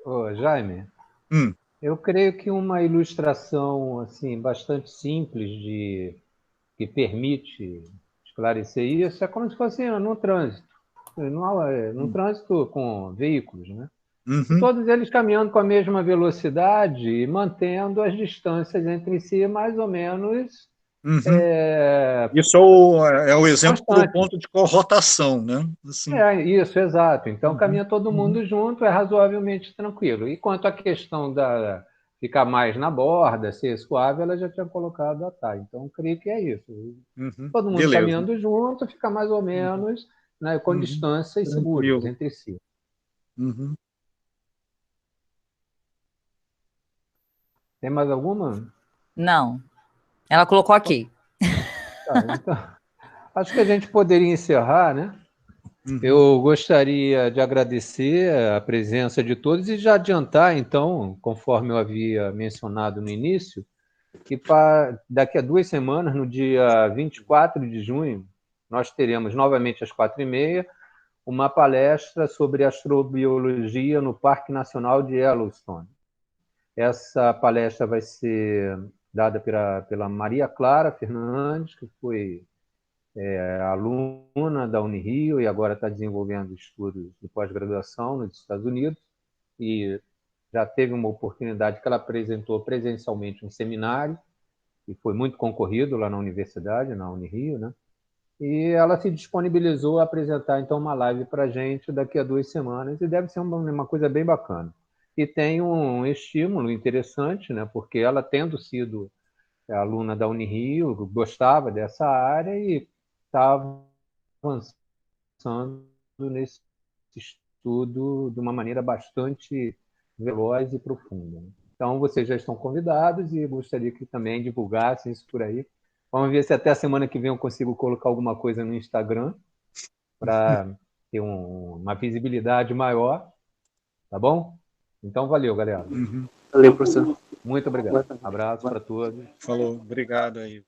Ô, Jaime, Hum. Eu creio que uma ilustração assim bastante simples que permite esclarecer isso é como se fosse no trânsito, no trânsito com veículos, né? Uhum. Todos eles caminhando com a mesma velocidade e mantendo as distâncias entre si mais ou menos. Uhum. Isso é o exemplo do ponto de rotação, né? Assim. Isso, exato. Então, caminha todo mundo junto, é razoavelmente tranquilo. E quanto à questão da ficar mais na borda, ser suave, ela já tinha colocado a TAI. Então, creio que é isso. Todo mundo Beleza. caminhando junto, fica mais ou menos, né, com distâncias seguras entre si. Tem mais alguma? Não. Ela colocou aqui. Tá, então, acho que a gente poderia encerrar, né? Eu gostaria de agradecer a presença de todos e já adiantar, então, conforme eu havia mencionado no início, que daqui a 2 semanas, no dia 24 de junho, nós teremos novamente às 4h30 uma palestra sobre astrobiologia no Parque Nacional de Yellowstone. Essa palestra vai ser dada pela Maria Clara Fernandes, que foi aluna da Unirio e agora está desenvolvendo estudos de pós-graduação nos Estados Unidos, e já teve uma oportunidade que ela apresentou presencialmente um seminário, que foi muito concorrido lá na universidade, na Unirio, né? E ela se disponibilizou a apresentar, então, uma live para a gente daqui a 2 semanas, e deve ser uma coisa bem bacana. E tem um estímulo interessante, né? Porque ela, tendo sido aluna da Unirio, gostava dessa área e estava avançando nesse estudo de uma maneira bastante veloz e profunda. Então, vocês já estão convidados e gostaria que também divulgassem isso por aí. Vamos ver se até a semana que vem eu consigo colocar alguma coisa no Instagram para ter uma visibilidade maior, tá bom? Então, valeu, galera. Valeu, professor. Muito obrigado. Abraço para todos. Falou, obrigado aí.